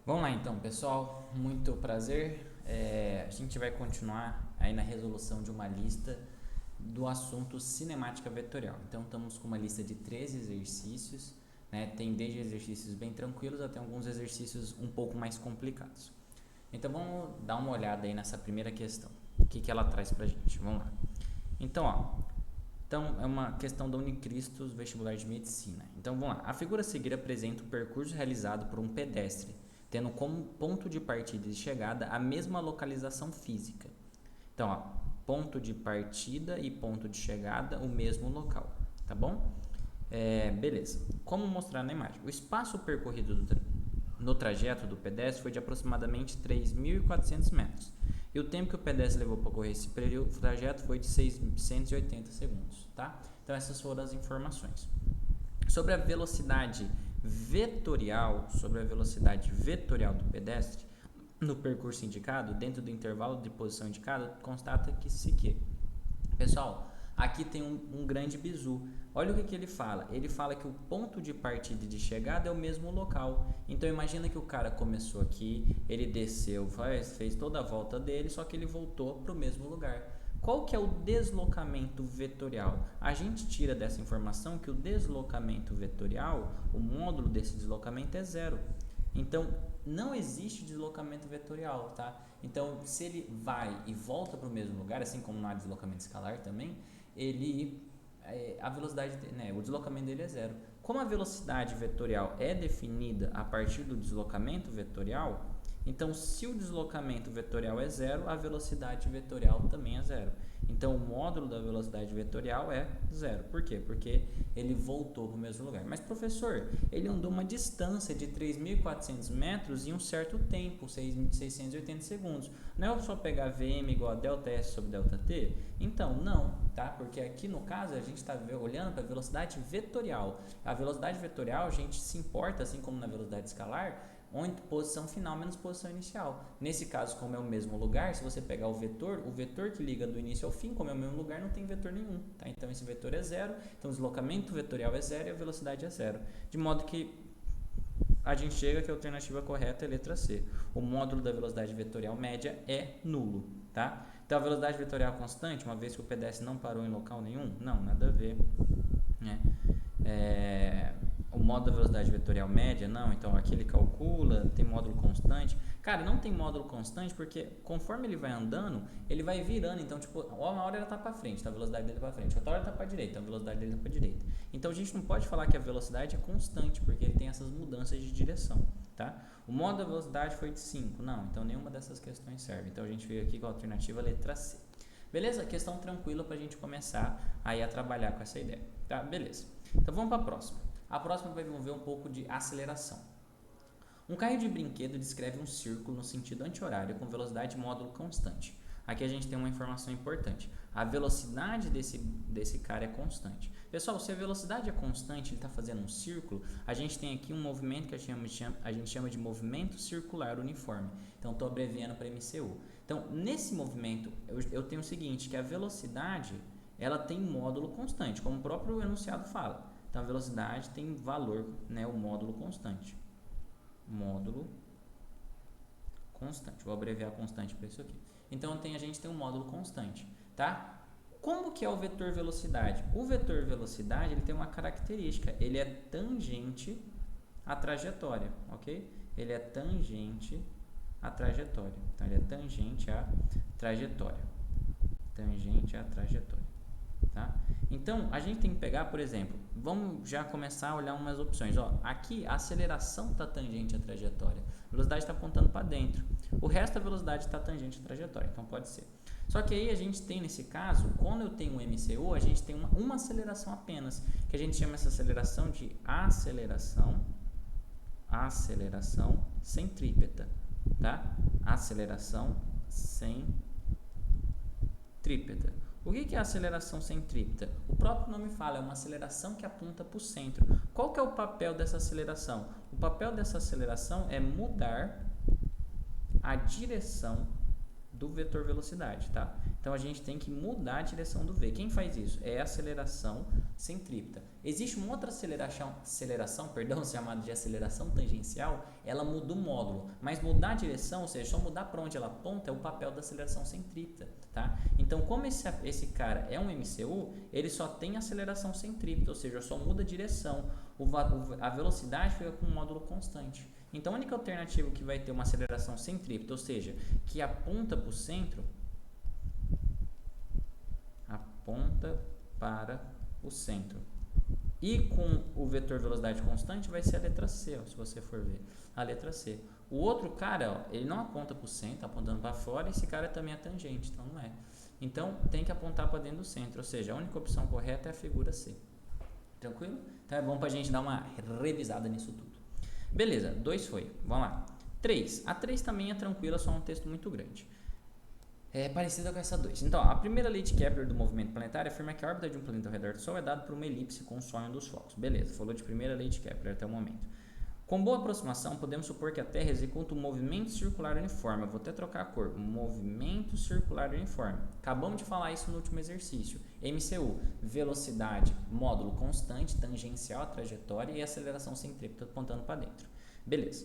Vamos lá então, pessoal. Muito prazer. A gente vai continuar aí na resolução de uma lista do assunto cinemática vetorial. Então, estamos com uma lista de 13 exercícios, né? Tem desde exercícios bem tranquilos até alguns exercícios um pouco mais complicados. Então, vamos dar uma olhada aí nessa primeira questão. O que ela traz pra gente? Vamos lá. Então, é uma questão da Unicristos Vestibular de Medicina. Então vamos lá. A figura a seguir apresenta o percurso realizado por um pedestre, tendo como ponto de partida e chegada a mesma localização física. Então, ponto de partida e ponto de chegada, o mesmo local, tá bom? Beleza. Como mostrar na imagem? O espaço percorrido no trajeto do pedestre foi de aproximadamente 3.400 metros. E o tempo que o pedestre levou para correr esse trajeto foi de 680 segundos, tá? Então essas foram as informações. Sobre a velocidade vetorial do pedestre no percurso indicado, dentro do intervalo de posição indicado, constata-se que, pessoal, aqui tem um grande bizu. Olha o que ele fala. Ele fala que o ponto de partida e de chegada é o mesmo local. Então imagina que o cara começou aqui, ele desceu, fez toda a volta dele, só que ele voltou para o mesmo lugar. Qual que é o deslocamento vetorial? A gente tira dessa informação que o deslocamento vetorial, o módulo desse deslocamento é zero. Então, não existe deslocamento vetorial, tá? Então, se ele vai e volta para o mesmo lugar, assim como não há deslocamento escalar também, a velocidade, né, o deslocamento dele é zero. Como a velocidade vetorial é definida a partir do deslocamento vetorial, então se o deslocamento vetorial é zero, a velocidade vetorial também é zero. Então o módulo da velocidade vetorial é zero. Por quê? Porque ele voltou para o mesmo lugar. Mas professor, ele andou uma distância de 3.400 metros em um certo tempo, 680 segundos. Não é só pegar Vm igual a delta S sobre delta T? Então, não, tá? Porque aqui no caso a gente está olhando para a velocidade vetorial. A velocidade vetorial a gente se importa, assim como na velocidade escalar, onde posição final menos posição inicial. Nesse caso, como é o mesmo lugar, se você pegar o vetor que liga do início ao fim, como é o mesmo lugar, não tem vetor nenhum, tá? Então esse vetor é zero, então o deslocamento vetorial é zero e a velocidade é zero. De modo que a gente chega que a alternativa correta é a letra C. O módulo da velocidade vetorial média é nulo, tá? Então a velocidade vetorial constante, uma vez que o pedestre não parou em local nenhum, não, nada a ver, né? O módulo da velocidade vetorial média, não, então aqui ele calcula, tem módulo constante. Cara, não tem módulo constante porque conforme ele vai andando, ele vai virando, então tipo, uma hora ele tá para frente, então a velocidade dele tá para frente, outra hora ele tá para direita, então a velocidade dele tá para direita. Então a gente não pode falar que a velocidade é constante, porque ele tem essas mudanças de direção, tá? O módulo da velocidade foi de 5, não, então nenhuma dessas questões serve. Então a gente veio aqui com a alternativa letra C. Beleza? Questão tranquila para a gente começar aí a trabalhar com essa ideia, tá? Beleza. Então vamos para a próxima. A próxima vai envolver um pouco de aceleração. Um carro de brinquedo descreve um círculo no sentido anti-horário com velocidade módulo constante. Aqui a gente tem uma informação importante. A velocidade desse cara é constante. Pessoal, se a velocidade é constante, ele está fazendo um círculo, a gente tem aqui um movimento que a gente chama de movimento circular uniforme. Então, estou abreviando para MCU. Então, nesse movimento, eu tenho o seguinte, que a velocidade ela tem módulo constante, como o próprio enunciado fala. Então, a velocidade tem valor, né, o módulo constante. Módulo constante. Vou abreviar constante para isso aqui. Então, a gente tem um módulo constante, tá? Como que é o vetor velocidade? O vetor velocidade ele tem uma característica, ele é tangente à trajetória, ok? Ele é tangente à trajetória. Então, ele é tangente à trajetória. Tangente à trajetória. Tá? Então, a gente tem que pegar, por exemplo, vamos já começar a olhar umas opções. Ó, aqui a aceleração está tangente à trajetória, a velocidade está apontando para dentro. O resto da velocidade está tangente à trajetória, então pode ser. Só que aí a gente tem, nesse caso, quando eu tenho um MCU, a gente tem uma aceleração apenas, que a gente chama essa aceleração de aceleração centrípeta, tá? Aceleração centrípeta. O que é aceleração centrípeta? O próprio nome fala, é uma aceleração que aponta para o centro. Qual que é o papel dessa aceleração? O papel dessa aceleração é mudar a direção do vetor velocidade, tá? Então a gente tem que mudar a direção do V. Quem faz isso? É a aceleração centrípeta. Existe uma outra aceleração, perdão, chamada de aceleração tangencial, ela muda o módulo, mas mudar a direção, ou seja, só mudar para onde ela aponta é o papel da aceleração centrípeta, tá? Então, como esse cara é um MCU, ele só tem aceleração centrípeta, ou seja, só muda a direção, a velocidade fica com um módulo constante. Então, a única alternativa que vai ter uma aceleração centrípeta, ou seja, que aponta para o centro, aponta para o centro. E com o vetor velocidade constante vai ser a letra C, ó, se você for ver. A letra C. O outro cara, ó, ele não aponta para o centro, tá apontando para fora, e esse cara também é tangente, então não é. Então tem que apontar para dentro do centro, ou seja, a única opção correta é a figura C. Tranquilo? Então é bom para a gente dar uma revisada nisso tudo. Beleza, 2 foi. Vamos lá. 3. A 3 também é tranquila, só um texto muito grande. É parecida com essa 2. Então, a primeira lei de Kepler do movimento planetário afirma que a órbita de um planeta ao redor do Sol é dada por uma elipse com o Sol em um dos focos. Beleza, falou de primeira lei de Kepler até o momento. Com boa aproximação, podemos supor que a Terra executa um movimento circular uniforme. Eu vou até trocar a cor. Movimento circular uniforme. Acabamos de falar isso no último exercício. MCU, velocidade, módulo constante, tangencial à trajetória e aceleração centrípeta apontando para dentro. Beleza.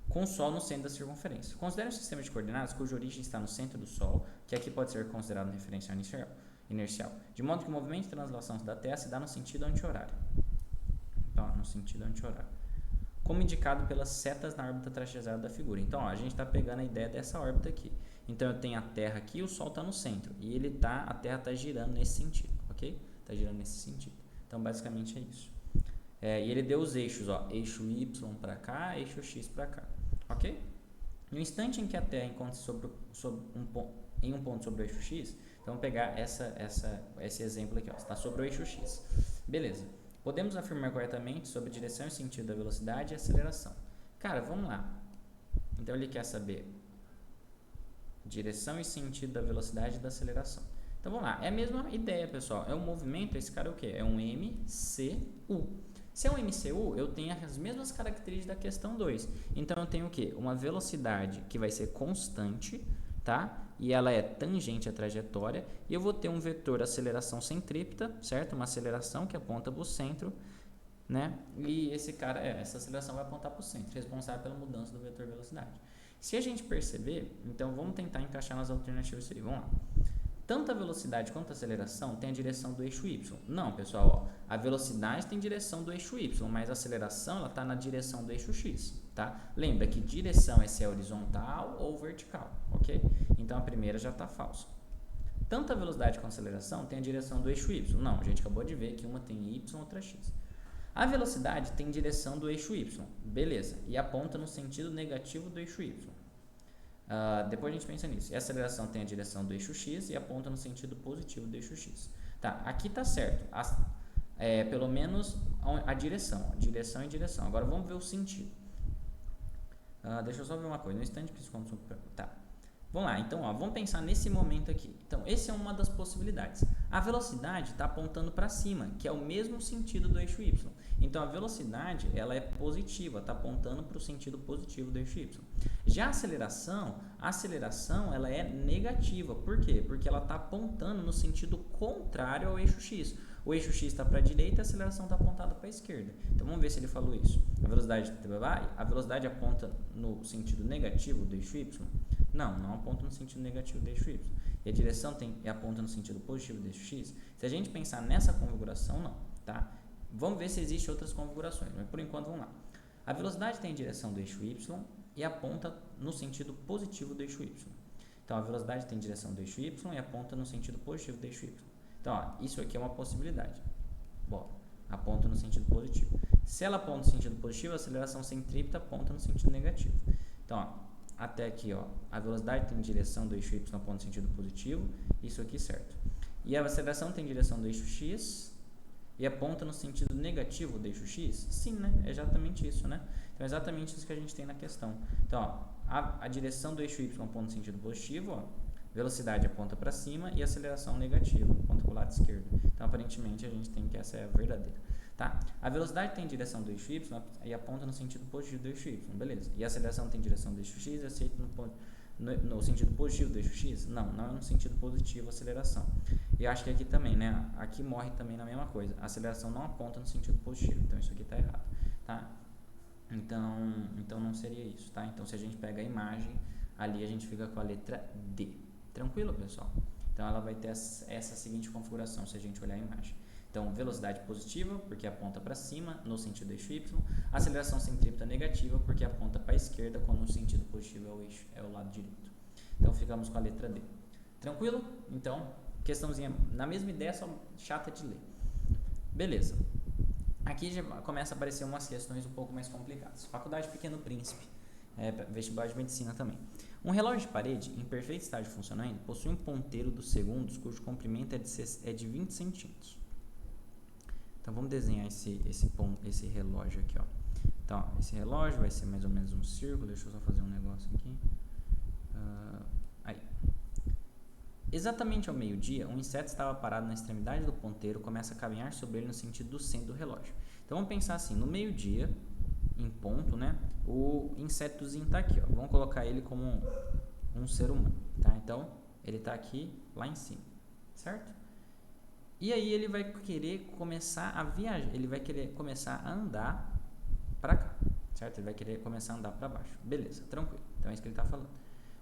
Com o Sol no centro da circunferência. Considere um sistema de coordenadas cuja origem está no centro do Sol, que aqui pode ser considerado um referencial inercial, de modo que o movimento de translação da Terra se dá no sentido anti-horário. Então, no sentido anti-horário. Como indicado pelas setas na órbita trajetória da figura. Então, ó, a gente está pegando a ideia dessa órbita aqui. Então, eu tenho a Terra aqui e o Sol está no centro. E a Terra está girando nesse sentido, ok? Está girando nesse sentido. Então, basicamente é isso. E ele deu os eixos, ó, eixo Y para cá, eixo X para cá. Ok? No instante em que a Terra encontra-se em um ponto sobre o eixo X, então vamos pegar esse exemplo aqui, ó, está sobre o eixo X. Beleza. Podemos afirmar corretamente sobre a direção e sentido da velocidade e aceleração. Cara, vamos lá. Então ele quer saber direção e sentido da velocidade e da aceleração. Então vamos lá. É a mesma ideia, pessoal. É um movimento, esse cara é o quê? É um MCU. Se é um MCU, eu tenho as mesmas características da questão 2. Então, eu tenho o quê? Uma velocidade que vai ser constante, tá? E ela é tangente à trajetória. E eu vou ter um vetor aceleração centrípeta, certo? Uma aceleração que aponta para o centro, né? E essa aceleração vai apontar para o centro, responsável pela mudança do vetor velocidade. Se a gente perceber, então vamos tentar encaixar nas alternativas aí. Vamos lá. Tanto a velocidade quanto a aceleração tem a direção do eixo Y. Não, pessoal, ó, a velocidade tem direção do eixo Y, mas a aceleração está na direção do eixo X, tá? Lembra que direção é se é horizontal ou vertical, ok? Então, a primeira já está falsa. Tanto a velocidade quanto a aceleração tem a direção do eixo Y. Não, a gente acabou de ver que uma tem Y, outra X. A velocidade tem direção do eixo Y, beleza, e aponta no sentido negativo do eixo Y. Depois a gente pensa nisso. E a aceleração tem a direção do eixo X e aponta no sentido positivo do eixo X. Tá, aqui tá certo. Pelo menos a direção. Direção e direção. Agora vamos ver o sentido. Deixa eu só ver uma coisa. No instante que isso tá. Vamos lá, então ó, vamos pensar nesse momento aqui. Então, essa é uma das possibilidades. A velocidade está apontando para cima, que é o mesmo sentido do eixo Y. Então, a velocidade ela é positiva, está apontando para o sentido positivo do eixo Y. Já a aceleração ela é negativa. Por quê? Porque ela está apontando no sentido contrário ao eixo X. O eixo X está para a direita e a aceleração está apontada para a esquerda. Então, vamos ver se ele falou isso. A velocidade aponta no sentido negativo do eixo Y? Não aponta no sentido negativo do eixo Y. E a direção aponta no sentido positivo do eixo X? Se a gente pensar nessa configuração, não, tá? Vamos ver se existem outras configurações, mas por enquanto vamos lá. A velocidade tem a direção do eixo Y e aponta no sentido positivo do eixo Y. Então, a velocidade tem direção do eixo Y e aponta no sentido positivo do eixo Y. Então, ó, isso aqui é uma possibilidade. Bom, aponta no sentido positivo. Se ela aponta no sentido positivo, a aceleração centrípeta aponta no sentido negativo. Então, ó, até aqui, ó, a velocidade tem direção do eixo Y aponta no sentido positivo, isso aqui certo. E a aceleração tem direção do eixo X e aponta no sentido negativo do eixo X? Sim, né? É exatamente isso, né? Então, é exatamente isso que a gente tem na questão. Então, ó, a direção do eixo Y aponta no sentido positivo, ó, velocidade aponta para cima e aceleração negativa, aponta para o lado esquerdo. Então, aparentemente, a gente tem que essa é a verdadeira. Tá? A velocidade tem direção do eixo Y e aponta no sentido positivo do eixo Y, beleza. E a aceleração tem direção do eixo X e no sentido positivo do eixo X? Não, não é no sentido positivo a aceleração. E eu acho que aqui também, né? Aqui morre também na mesma coisa. A aceleração não aponta no sentido positivo, então isso aqui está errado, tá? Então não seria isso, tá? Então se a gente pega a imagem, ali a gente fica com a letra D. Tranquilo, pessoal? Então ela vai ter essa seguinte configuração se a gente olhar a imagem. Então, velocidade positiva, porque aponta para cima, no sentido do eixo Y. Aceleração centrípeta negativa, porque aponta para a esquerda, quando no sentido positivo é o lado direito. Então, ficamos com a letra D. Tranquilo? Então, questãozinha na mesma ideia, só chata de ler. Beleza. Aqui já começa a aparecer umas questões um pouco mais complicadas. Faculdade Pequeno Príncipe, vestibular de medicina também. Um relógio de parede, em perfeito estágio funcionando, possui um ponteiro dos segundos, cujo comprimento é de 20 centímetros. Então, vamos desenhar esse relógio aqui, ó. Então, ó, esse relógio vai ser mais ou menos um círculo. Deixa eu só fazer um negócio aqui. Aí. Exatamente ao meio-dia, um inseto estava parado na extremidade do ponteiro e começa a caminhar sobre ele no sentido do centro do relógio. Então, vamos pensar assim, no meio-dia, em ponto, né? O insetozinho está aqui, ó. Vamos colocar ele como um ser humano, tá? Então, ele está aqui, lá em cima, certo? E aí ele vai querer começar a viajar, ele vai querer começar a andar para cá, certo? Ele vai querer começar a andar para baixo. Beleza, tranquilo. Então é isso que ele está falando.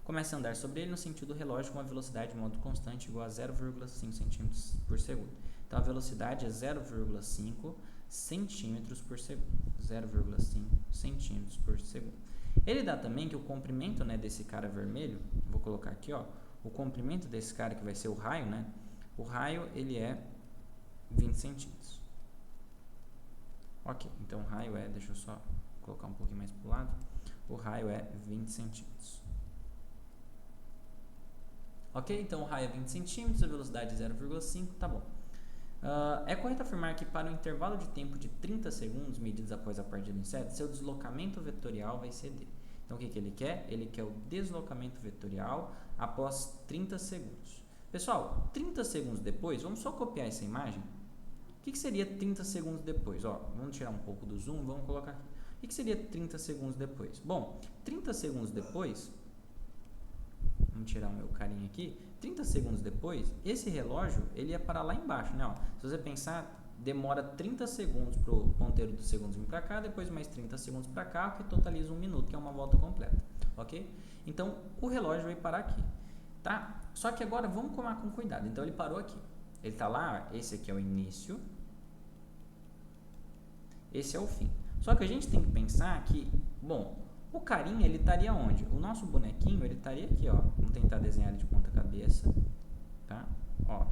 Começa a andar sobre ele no sentido do relógio com uma velocidade de modo constante igual a 0,5 centímetros por segundo. Então a velocidade é 0,5 centímetros por segundo. 0,5 centímetros por segundo. Ele dá também que o comprimento, né, desse cara vermelho, vou colocar aqui, ó, o comprimento desse cara que vai ser o raio, né? O raio, ele é 20 centímetros. Ok, então o raio deixa eu só colocar um pouquinho mais para o lado. O raio é 20 centímetros. Ok, então o raio é 20 centímetros, a velocidade é 0,5, tá bom. É correto afirmar que para o intervalo de tempo de 30 segundos medidos após a partida do inseto, seu deslocamento vetorial vai ser D. Então o que ele quer? Ele quer o deslocamento vetorial após 30 segundos. Pessoal, 30 segundos depois, vamos só copiar essa imagem. O que seria 30 segundos depois? Ó, vamos tirar um pouco do zoom, vamos colocar aqui. O que seria 30 segundos depois? Bom, 30 segundos depois, vamos tirar o meu carinha aqui. 30 segundos depois, esse relógio, ele ia parar lá embaixo, né? Ó, se você pensar, demora 30 segundos para o ponteiro dos segundos vir para cá, depois mais 30 segundos para cá, que totaliza 1 minuto, que é uma volta completa, ok? Então, o relógio vai parar aqui. Tá? Só que agora vamos tomar com cuidado. Então ele parou aqui. Ele está lá, esse aqui é o início. Esse é o fim. Só que a gente tem que pensar que, bom, o carinha ele estaria onde? O nosso bonequinho ele estaria aqui, ó. Vamos tentar desenhar ele de ponta cabeça, tá? Ó,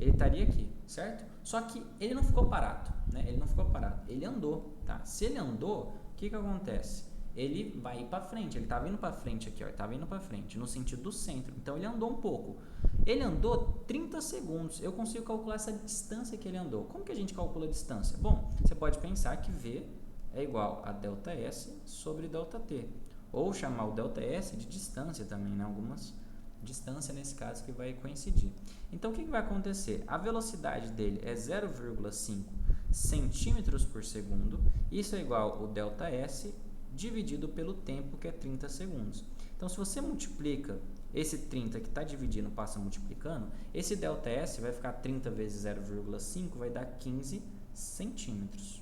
ele estaria aqui, certo? Só que ele não ficou parado, né? Ele não ficou parado. Ele andou, tá? Se ele andou, o que acontece? Ele vai ir para frente, ele tá vindo para frente aqui, ó, ele tá vindo para frente, no sentido do centro. Então ele andou um pouco. Ele andou 30 segundos. Eu consigo calcular essa distância que ele andou. Como que a gente calcula a distância? Bom, você pode pensar que V é igual a ΔS sobre ΔT. Ou chamar o ΔS de distância também, né? Algumas distância nesse caso que vai coincidir. Então o que vai acontecer? A velocidade dele é 0,5 centímetros por segundo. Isso é igual ao ΔS dividido pelo tempo, que é 30 segundos. Então, se você multiplica esse 30 que está dividindo, passa multiplicando, esse ΔS vai ficar 30 vezes 0,5, vai dar 15 centímetros.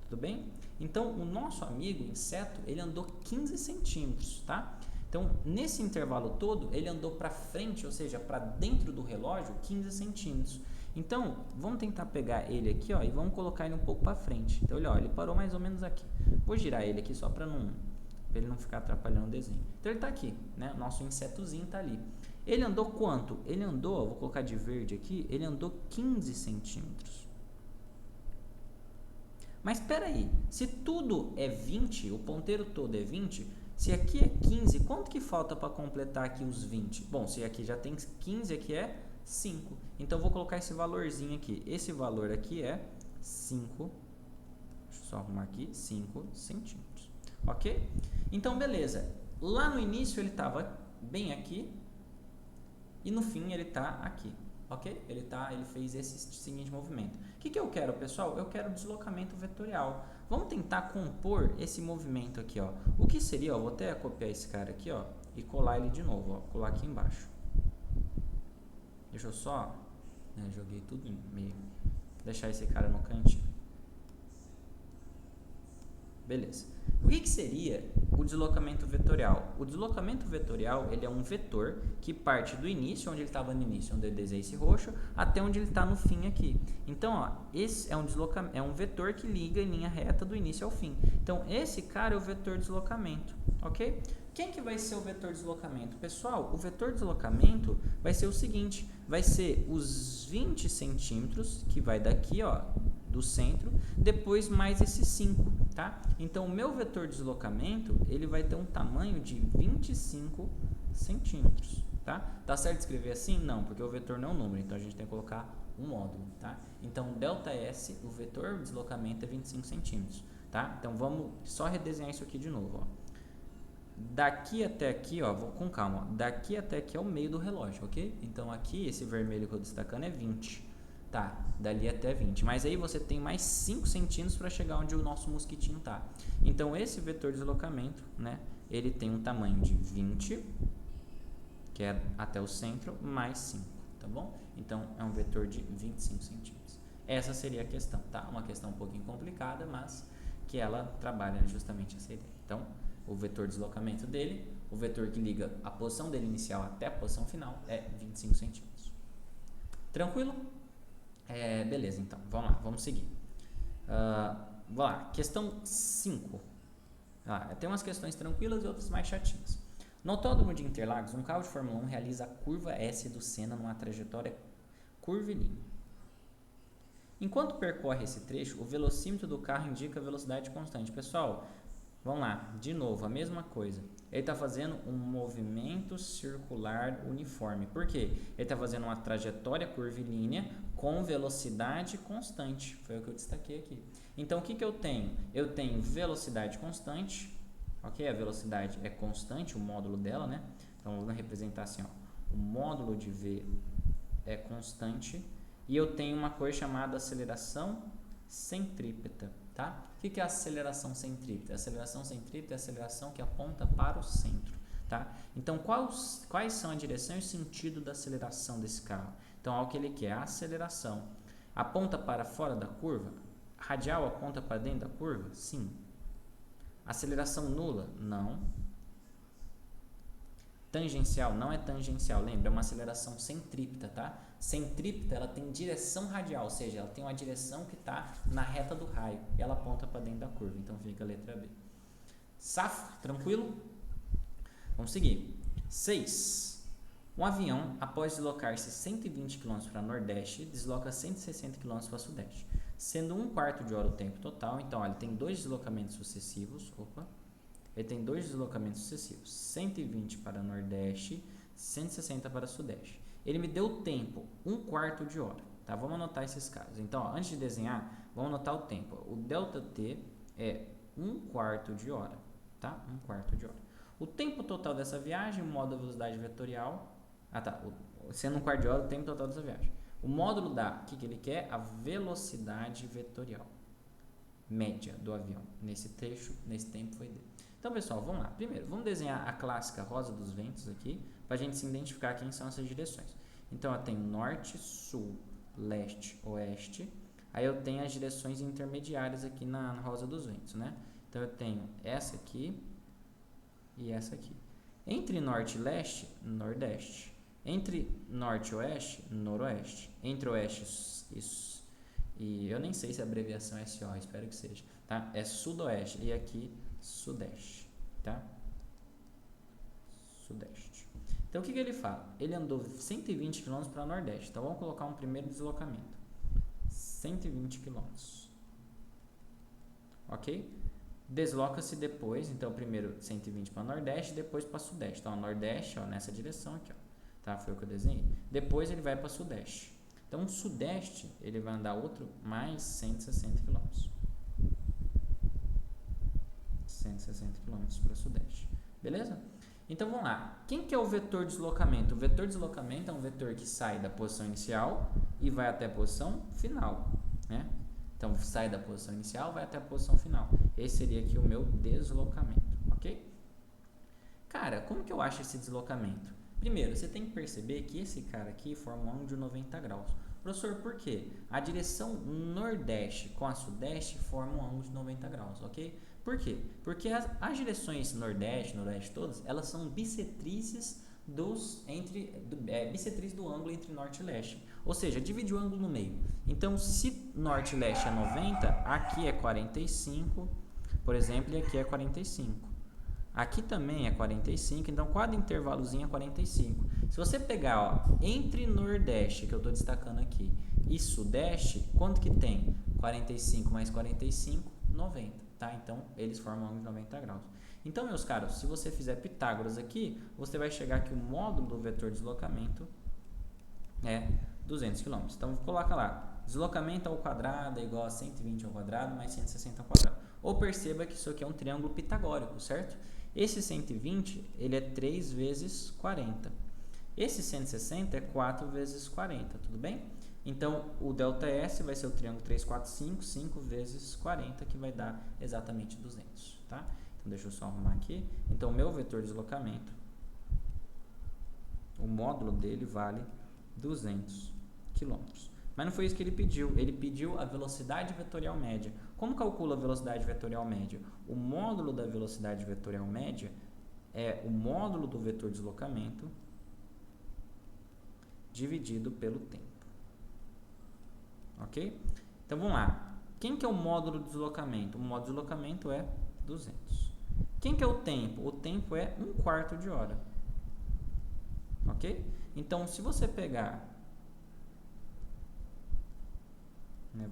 Tudo bem? Então, o nosso amigo inseto, ele andou 15 centímetros, tá? Então, nesse intervalo todo, ele andou para frente, ou seja, para dentro do relógio, 15 centímetros. Então, vamos tentar pegar ele aqui, ó, e vamos colocar ele um pouco para frente. Então, olha, ó, ele parou mais ou menos aqui. Vou girar ele aqui só para ele não ficar atrapalhando o desenho. Então, ele está aqui, né? Nosso insetozinho está ali. Ele andou quanto? Ele andou, vou colocar de verde aqui, ele andou 15 centímetros. Mas espera aí, se tudo é 20, o ponteiro todo é 20, se aqui é 15, quanto que falta para completar aqui os 20? Bom, se aqui já tem 15, aqui é 5. Então, eu vou colocar esse valorzinho aqui. Esse valor aqui é 5, deixa eu só arrumar aqui, 5 centímetros. Ok? Então, beleza. Lá no início ele estava bem aqui e no fim ele está aqui. Ok? Ele fez esse seguinte movimento. O que eu quero, pessoal? Eu quero deslocamento vetorial. Vamos tentar compor esse movimento aqui, ó. O que seria, ó, vou até copiar esse cara aqui, ó, e colar ele de novo, ó, colar aqui embaixo. Deixa eu só, né, joguei tudo em meio, deixar esse cara no cantinho. Beleza. O que seria o deslocamento vetorial? O deslocamento vetorial, ele é um vetor que parte do início, onde ele estava no início, onde eu desenhei esse roxo, até onde ele está no fim aqui. Então, ó, esse é um vetor que liga em linha reta do início ao fim. Então, esse cara é o vetor deslocamento, ok? Quem que vai ser o vetor deslocamento? Pessoal, o vetor deslocamento vai ser o seguinte, vai ser os 20 centímetros, que vai daqui, ó, do centro, depois mais esses 5, tá? Então, o meu vetor de deslocamento, ele vai ter um tamanho de 25 centímetros, tá? Tá certo escrever assim? Não, porque o vetor não é um número, então a gente tem que colocar um módulo, tá? Então, ΔS, o vetor de deslocamento é 25 centímetros, tá? Então, vamos só redesenhar isso aqui de novo, ó. Daqui até aqui, ó, vou com calma, ó. Daqui até aqui é o meio do relógio, ok? Então, aqui, esse vermelho que eu estou destacando é 20. Tá, dali até 20. Mas aí você tem mais 5 centímetros para chegar onde o nosso mosquitinho tá. Então, esse vetor de deslocamento, né, ele tem um tamanho de 20, que é até o centro, mais 5, tá bom? Então, é um vetor de 25 centímetros. Essa seria a questão, tá? Uma questão um pouquinho complicada, mas que ela trabalha justamente essa ideia. Então, o vetor de deslocamento dele, o vetor que liga a posição dele inicial até a posição final, é 25 centímetros. Tranquilo? Beleza, então, vamos lá, vamos seguir. Vamos lá, questão 5. Tem umas questões tranquilas e outras mais chatinhas. No Autódromo de Interlagos, um carro de Fórmula 1 realiza a curva S do Senna numa trajetória curvilínea. Enquanto percorre esse trecho, o velocímetro do carro indica a velocidade constante. Pessoal, vamos lá, de novo, a mesma coisa. Ele está fazendo um movimento circular uniforme. Por quê? Ele está fazendo uma trajetória curvilínea com velocidade constante. Foi o que eu destaquei aqui. Então, o que eu tenho? Eu tenho velocidade constante. Ok? A velocidade é constante, o módulo dela, né? Então, vamos representar assim, ó. O módulo de V é constante. E eu tenho uma coisa chamada aceleração centrípeta. Tá? O que é a aceleração centrípeta? A aceleração centrípeta é a aceleração que aponta para o centro. Tá? Então, quais são a direção e o sentido da aceleração desse carro? Então, olha o que ele quer, a aceleração. Aponta para fora da curva? Radial aponta para dentro da curva? Sim. Aceleração nula? Não. Tangencial? Não é tangencial, lembra? É uma aceleração centrípeta, tá? Centrípeta, ela tem direção radial, ou seja, ela tem uma direção que está na reta do raio e ela aponta para dentro da curva, então fica a letra B. Safo? Tranquilo? Vamos seguir. 6. Um avião, após deslocar-se 120 km para Nordeste, desloca 160 km para Sudeste, sendo 1/4 de hora o tempo total. Então, olha, ele tem dois deslocamentos sucessivos. Ele tem dois deslocamentos sucessivos, 120 para Nordeste, 160 para Sudeste. Ele me deu o tempo, 1/4 de hora, tá? Vamos anotar esses casos. Então, ó, antes de desenhar, vamos anotar o tempo. O ΔT é 1/4 de hora, tá? 1/4 de hora. O tempo total dessa viagem, o módulo da velocidade vetorial, sendo 1/4 de hora, o tempo total dessa viagem. O módulo dá, o que ele quer? A velocidade vetorial média do avião. Nesse trecho, nesse tempo foi dele. Então, pessoal, vamos lá. Primeiro, vamos desenhar a clássica rosa dos ventos aqui, para a gente se identificar quem são essas direções. Então, eu tenho norte, sul, leste, oeste. Aí eu tenho as direções intermediárias aqui na rosa dos ventos, né? Então, eu tenho essa aqui e essa aqui. Entre norte e leste, nordeste. Entre norte e oeste, noroeste. Entre oeste e eu nem sei se a abreviação é SO, espero que seja, tá? É sudoeste e aqui sudeste, tá? Sudeste. Então, o que ele fala? Ele andou 120 km para Nordeste. Então, vamos colocar um primeiro deslocamento. 120 km. Ok? Desloca-se depois, então, primeiro 120 para Nordeste, depois para Sudeste. Então, Nordeste, ó, nessa direção aqui, ó. Tá? Foi o que eu desenhei. Depois, ele vai para Sudeste. Então, o Sudeste, ele vai andar outro mais 160 km. 160 km para Sudeste. Beleza? Então, vamos lá. Quem que é o vetor de deslocamento? O vetor de deslocamento é um vetor que sai da posição inicial e vai até a posição final, né? Então, sai da posição inicial, vai até a posição final. Esse seria aqui o meu deslocamento, ok? Cara, como que eu acho esse deslocamento? Primeiro, você tem que perceber que esse cara aqui forma um ângulo de 90 graus. Professor, por quê? A direção nordeste com a sudeste formam um ângulo de 90 graus, ok? Por quê? Porque as direções nordeste, noroeste todas, elas são bissetrizes bissetriz do ângulo entre norte e leste. Ou seja, divide o ângulo no meio. Então, se norte e leste é 90, aqui é 45, por exemplo, e aqui é 45. Aqui também é 45, então cada intervalozinho é 45. Se você pegar, ó, entre nordeste, que eu estou destacando aqui, e sudeste, quanto que tem? 45 mais 45, 90, tá? Então, eles formam um ângulo de 90 graus. Então, meus caros, se você fizer Pitágoras aqui, você vai chegar que o módulo do vetor deslocamento é 200 km. Então, coloca lá, deslocamento ao quadrado é igual a 120 ao quadrado mais 160 ao quadrado. Ou perceba que isso aqui é um triângulo pitagórico, certo? Esse 120, ele é 3 vezes 40. Esse 160 é 4 vezes 40, tudo bem? Então, o ΔS vai ser o triângulo 3, 4, 5, 5 vezes 40, que vai dar exatamente 200, tá? Então, deixa eu só arrumar aqui. Então, meu vetor de deslocamento, o módulo dele vale 200 km. Mas não foi isso que ele pediu. Ele pediu a velocidade vetorial média. Como calcula a velocidade vetorial média? O módulo da velocidade vetorial média é o módulo do vetor de deslocamento dividido pelo tempo. Ok? Então, vamos lá. Quem que é o módulo de deslocamento? O módulo de deslocamento é 200. Quem que é o tempo? O tempo é 1/4 de hora. Ok? Então, se você pegar...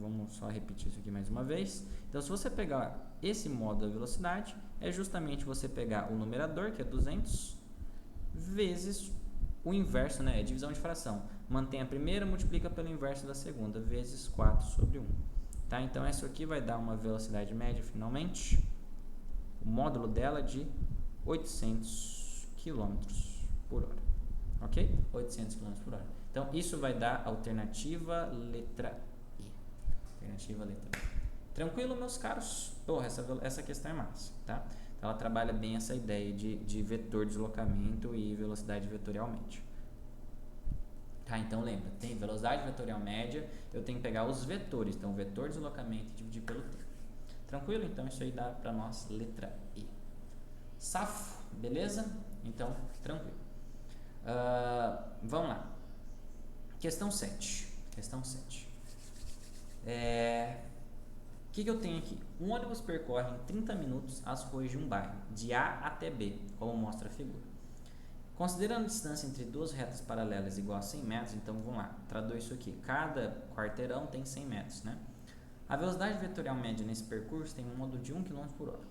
vamos só repetir isso aqui mais uma vez. Então, se você pegar esse módulo da velocidade, é justamente você pegar o numerador, que é 200, vezes o inverso, né? É divisão de fração. Mantém a primeira, multiplica pelo inverso da segunda, vezes 4 sobre 1. Tá? Então, isso aqui vai dar uma velocidade média, finalmente, o módulo dela de 800 km por hora. Ok? 800 km por hora. Então, isso vai dar a alternativa letra E. Alternativa letra E. Tranquilo, meus caros? Porra, essa questão é massa, tá? Então, ela trabalha bem essa ideia de vetor de deslocamento e velocidade vetorial média. Tá, então lembra, tem velocidade vetorial média, eu tenho que pegar os vetores, então vetor de deslocamento e dividir pelo tempo. Tranquilo? Então isso aí dá para nós letra E. Safo, beleza? Então, tranquilo. Vamos lá. Questão 7. Questão 7. O que eu tenho aqui? Um ônibus percorre em 30 minutos as ruas de um bairro, de A até B, como mostra a figura. Considerando a distância entre duas retas paralelas igual a 100 metros, então vamos lá, traduz isso aqui. Cada quarteirão tem 100 metros, né? A velocidade vetorial média nesse percurso tem um módulo de 1 km por hora.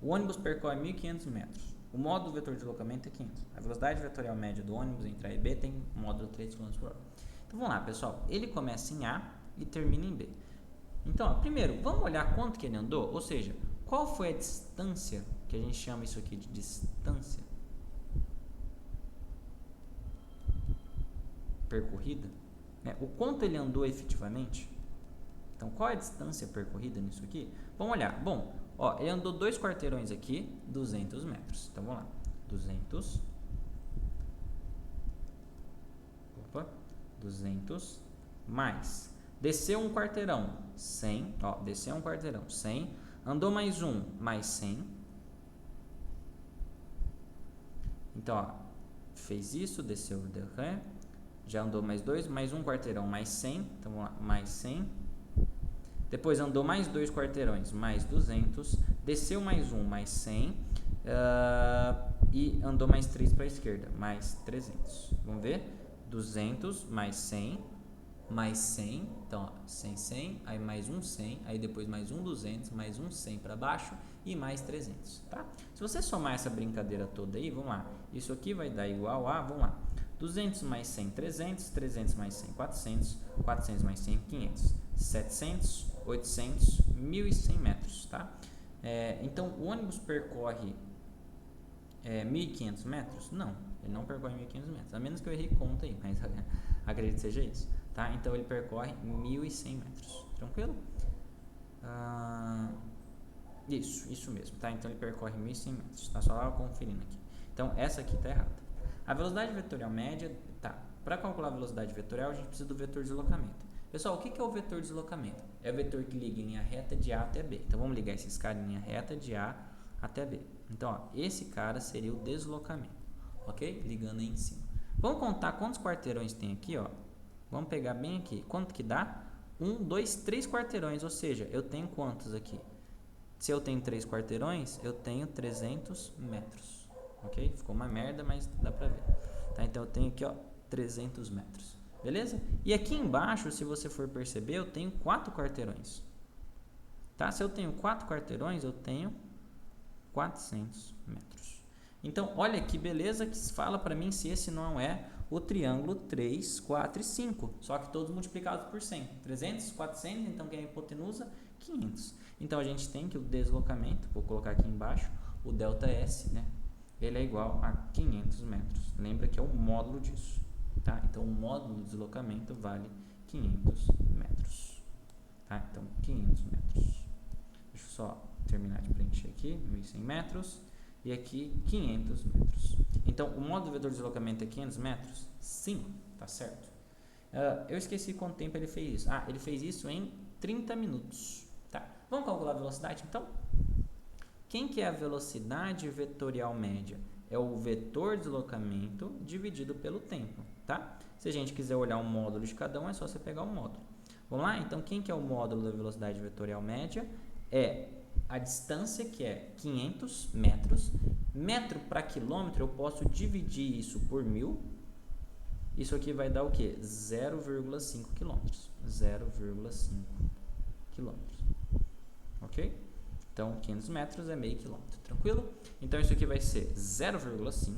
O ônibus percorre 1.500 metros. O módulo vetor de deslocamento é 500. A velocidade vetorial média do ônibus entre A e B tem um módulo de 3 km por hora. Então vamos lá, pessoal. Ele começa em A e termina em B. Então, primeiro, vamos olhar quanto que ele andou, ou seja, qual foi a distância, que a gente chama isso aqui de distância percorrida, né? O quanto ele andou efetivamente. Então, qual é a distância percorrida nisso aqui? Vamos olhar. Bom, ó, ele andou 2 quarteirões aqui, 200 metros. Então, vamos lá. 200 mais. Desceu um quarteirão, 100. Ó, desceu um quarteirão, 100. Andou mais um, mais 100. Então, ó, fez isso, desceu, já andou mais 2, mais um quarteirão, mais 100. Então, vamos lá, mais 100. Depois andou mais 2 quarteirões, mais 200. Desceu mais um, mais 100. E andou mais 3 para a esquerda, mais 300. Vamos ver? 200 mais 100, mais 100. Então, ó, 100, 100. Aí mais um 100. Aí depois mais um 200, mais um 100 para baixo e mais 300. Tá? Se você somar essa brincadeira toda aí, vamos lá. Isso aqui vai dar igual a, vamos lá. 200 mais 100, 300. 300 mais 100, 400. 400 mais 100, 500. 700, 800, 1.100 metros, tá? Então, o ônibus percorre 1.500 metros? Não, ele não percorre 1.500 metros, a menos que eu errei conta aí, mas acredito que seja isso. tá? Então ele percorre 1.100 metros, tranquilo? Isso mesmo, tá? Então ele percorre 1.100 metros, tá? Só lá conferindo aqui. Então essa aqui tá errada. A velocidade vetorial média, tá? Para calcular a velocidade vetorial, a gente precisa do vetor de deslocamento. Pessoal, o que é o vetor de deslocamento? É o vetor que liga em linha reta de A até B. Então vamos ligar esses caras em linha reta de A até B. Então, ó, esse cara seria o deslocamento, ok? Ligando aí em cima. Vamos contar quantos quarteirões tem aqui, ó. Vamos pegar bem aqui. Quanto que dá? 1, 2, 3 quarteirões, ou seja, eu tenho quantos aqui? Se eu tenho 3 quarteirões, eu tenho 300 metros, ok? Ficou uma merda, mas dá pra ver. Tá, então eu tenho aqui, ó, 300 metros, beleza? E aqui embaixo, se você for perceber, eu tenho 4 quarteirões. Tá? Se eu tenho 4 quarteirões, eu tenho 400 metros. Então, olha que beleza que fala para mim se esse não é o triângulo 3, 4 e 5. Só que todos multiplicados por 100. 300, 400, então que é a hipotenusa? 500. Então, a gente tem que o deslocamento, vou colocar aqui embaixo, o ΔS, né? Ele é igual a 500 metros. Lembra que é o módulo disso. Tá? Então, o módulo do deslocamento vale 500 metros. Tá? Então, 500 metros. Deixa eu só terminar de preencher aqui, 1.100 metros. E aqui 500 metros. Então, o módulo do vetor de deslocamento é 500 metros? Sim, tá certo. Eu esqueci quanto tempo ele fez isso. Ele fez isso em 30 minutos. Tá. Vamos calcular a velocidade, então? Quem que é a velocidade vetorial média? É o vetor de deslocamento dividido pelo tempo, tá? Se a gente quiser olhar o módulo de cada um, é só você pegar o módulo. Vamos lá? Então, quem que é o módulo da velocidade vetorial média? É a distância, que é 500 metros. Metro para quilômetro, eu posso dividir isso por 1.000. Isso aqui vai dar o quê? 0,5 quilômetros. 0,5 quilômetros. Ok? Então, 500 metros é meio quilômetro. Tranquilo? Então, isso aqui vai ser 0,5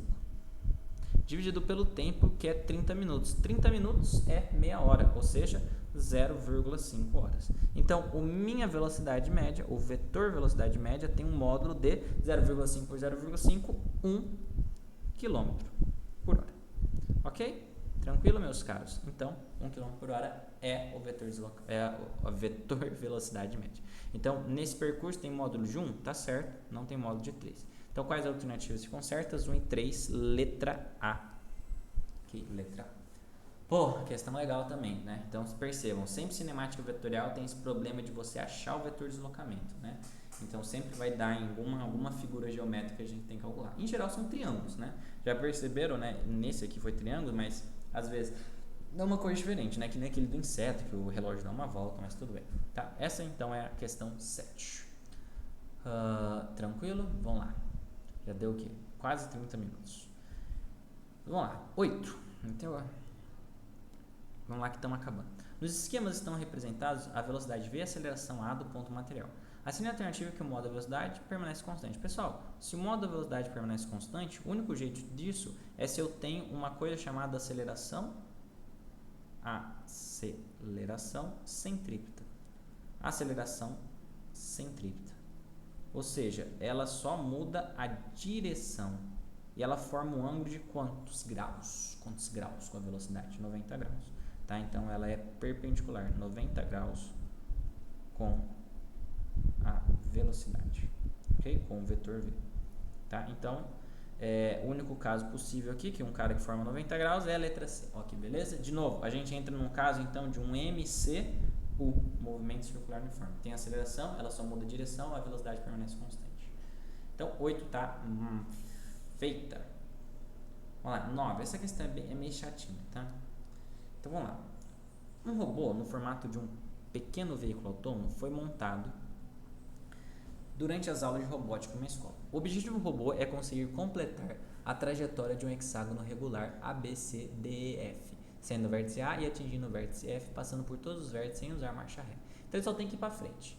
dividido pelo tempo, que é 30 minutos. 30 minutos é meia hora, ou seja, 0,5 horas. Então, a minha velocidade média, o vetor velocidade média, tem um módulo de 0,5 por 0,5, 1 km por hora. Ok? Tranquilo, meus caros? Então, 1 km por hora é a vetor velocidade média. Então, nesse percurso tem módulo de 1? Tá certo, não tem módulo de 3. Então, quais alternativas ficam certas? 1 e 3, letra A. Aqui, letra A. Pô, questão legal também, né? Então, percebam, sempre cinemática vetorial tem esse problema de você achar o vetor de deslocamento, né? Então, sempre vai dar em alguma figura geométrica que a gente tem que calcular. Em geral, são triângulos, né? Já perceberam, né? Nesse aqui foi triângulo, mas às vezes dá uma cor diferente, né? Que nem aquele do inseto, que o relógio dá uma volta, mas tudo bem. Tá? Essa, então, é a questão 7. Tranquilo? Vamos lá. Já deu o quê? Quase 30 minutos. Vamos lá. 8. Então, vamos lá que estamos acabando. Nos esquemas estão representados a velocidade V e a aceleração A do ponto material. A segunda alternativa é que o modo da velocidade permanece constante. Pessoal, se o modo da velocidade permanece constante, o único jeito disso é se eu tenho uma coisa chamada aceleração centrípeta. Aceleração centrípeta. Ou seja, ela só muda a direção. E ela forma um ângulo de quantos graus? Quantos graus com a velocidade? 90 graus. Tá? Então, ela é perpendicular, 90 graus com a velocidade, ok? Com o vetor V. Tá? Então, o único caso possível aqui, que um cara que forma 90 graus, é a letra C. Ok, beleza? De novo, a gente entra num caso, então, de um MCU, movimento circular uniforme. Tem aceleração, ela só muda a direção, a velocidade permanece constante. Então, 8 tá feita. Vamos lá, 9. Essa questão é meio chatinha, tá? Então, vamos lá. Um robô no formato de um pequeno veículo autônomo foi montado durante as aulas de robótica em uma escola. O objetivo do robô é conseguir completar a trajetória de um hexágono regular ABCDEF, sendo o vértice A e atingindo o vértice F, passando por todos os vértices sem usar marcha ré. Então, ele só tem que ir para frente.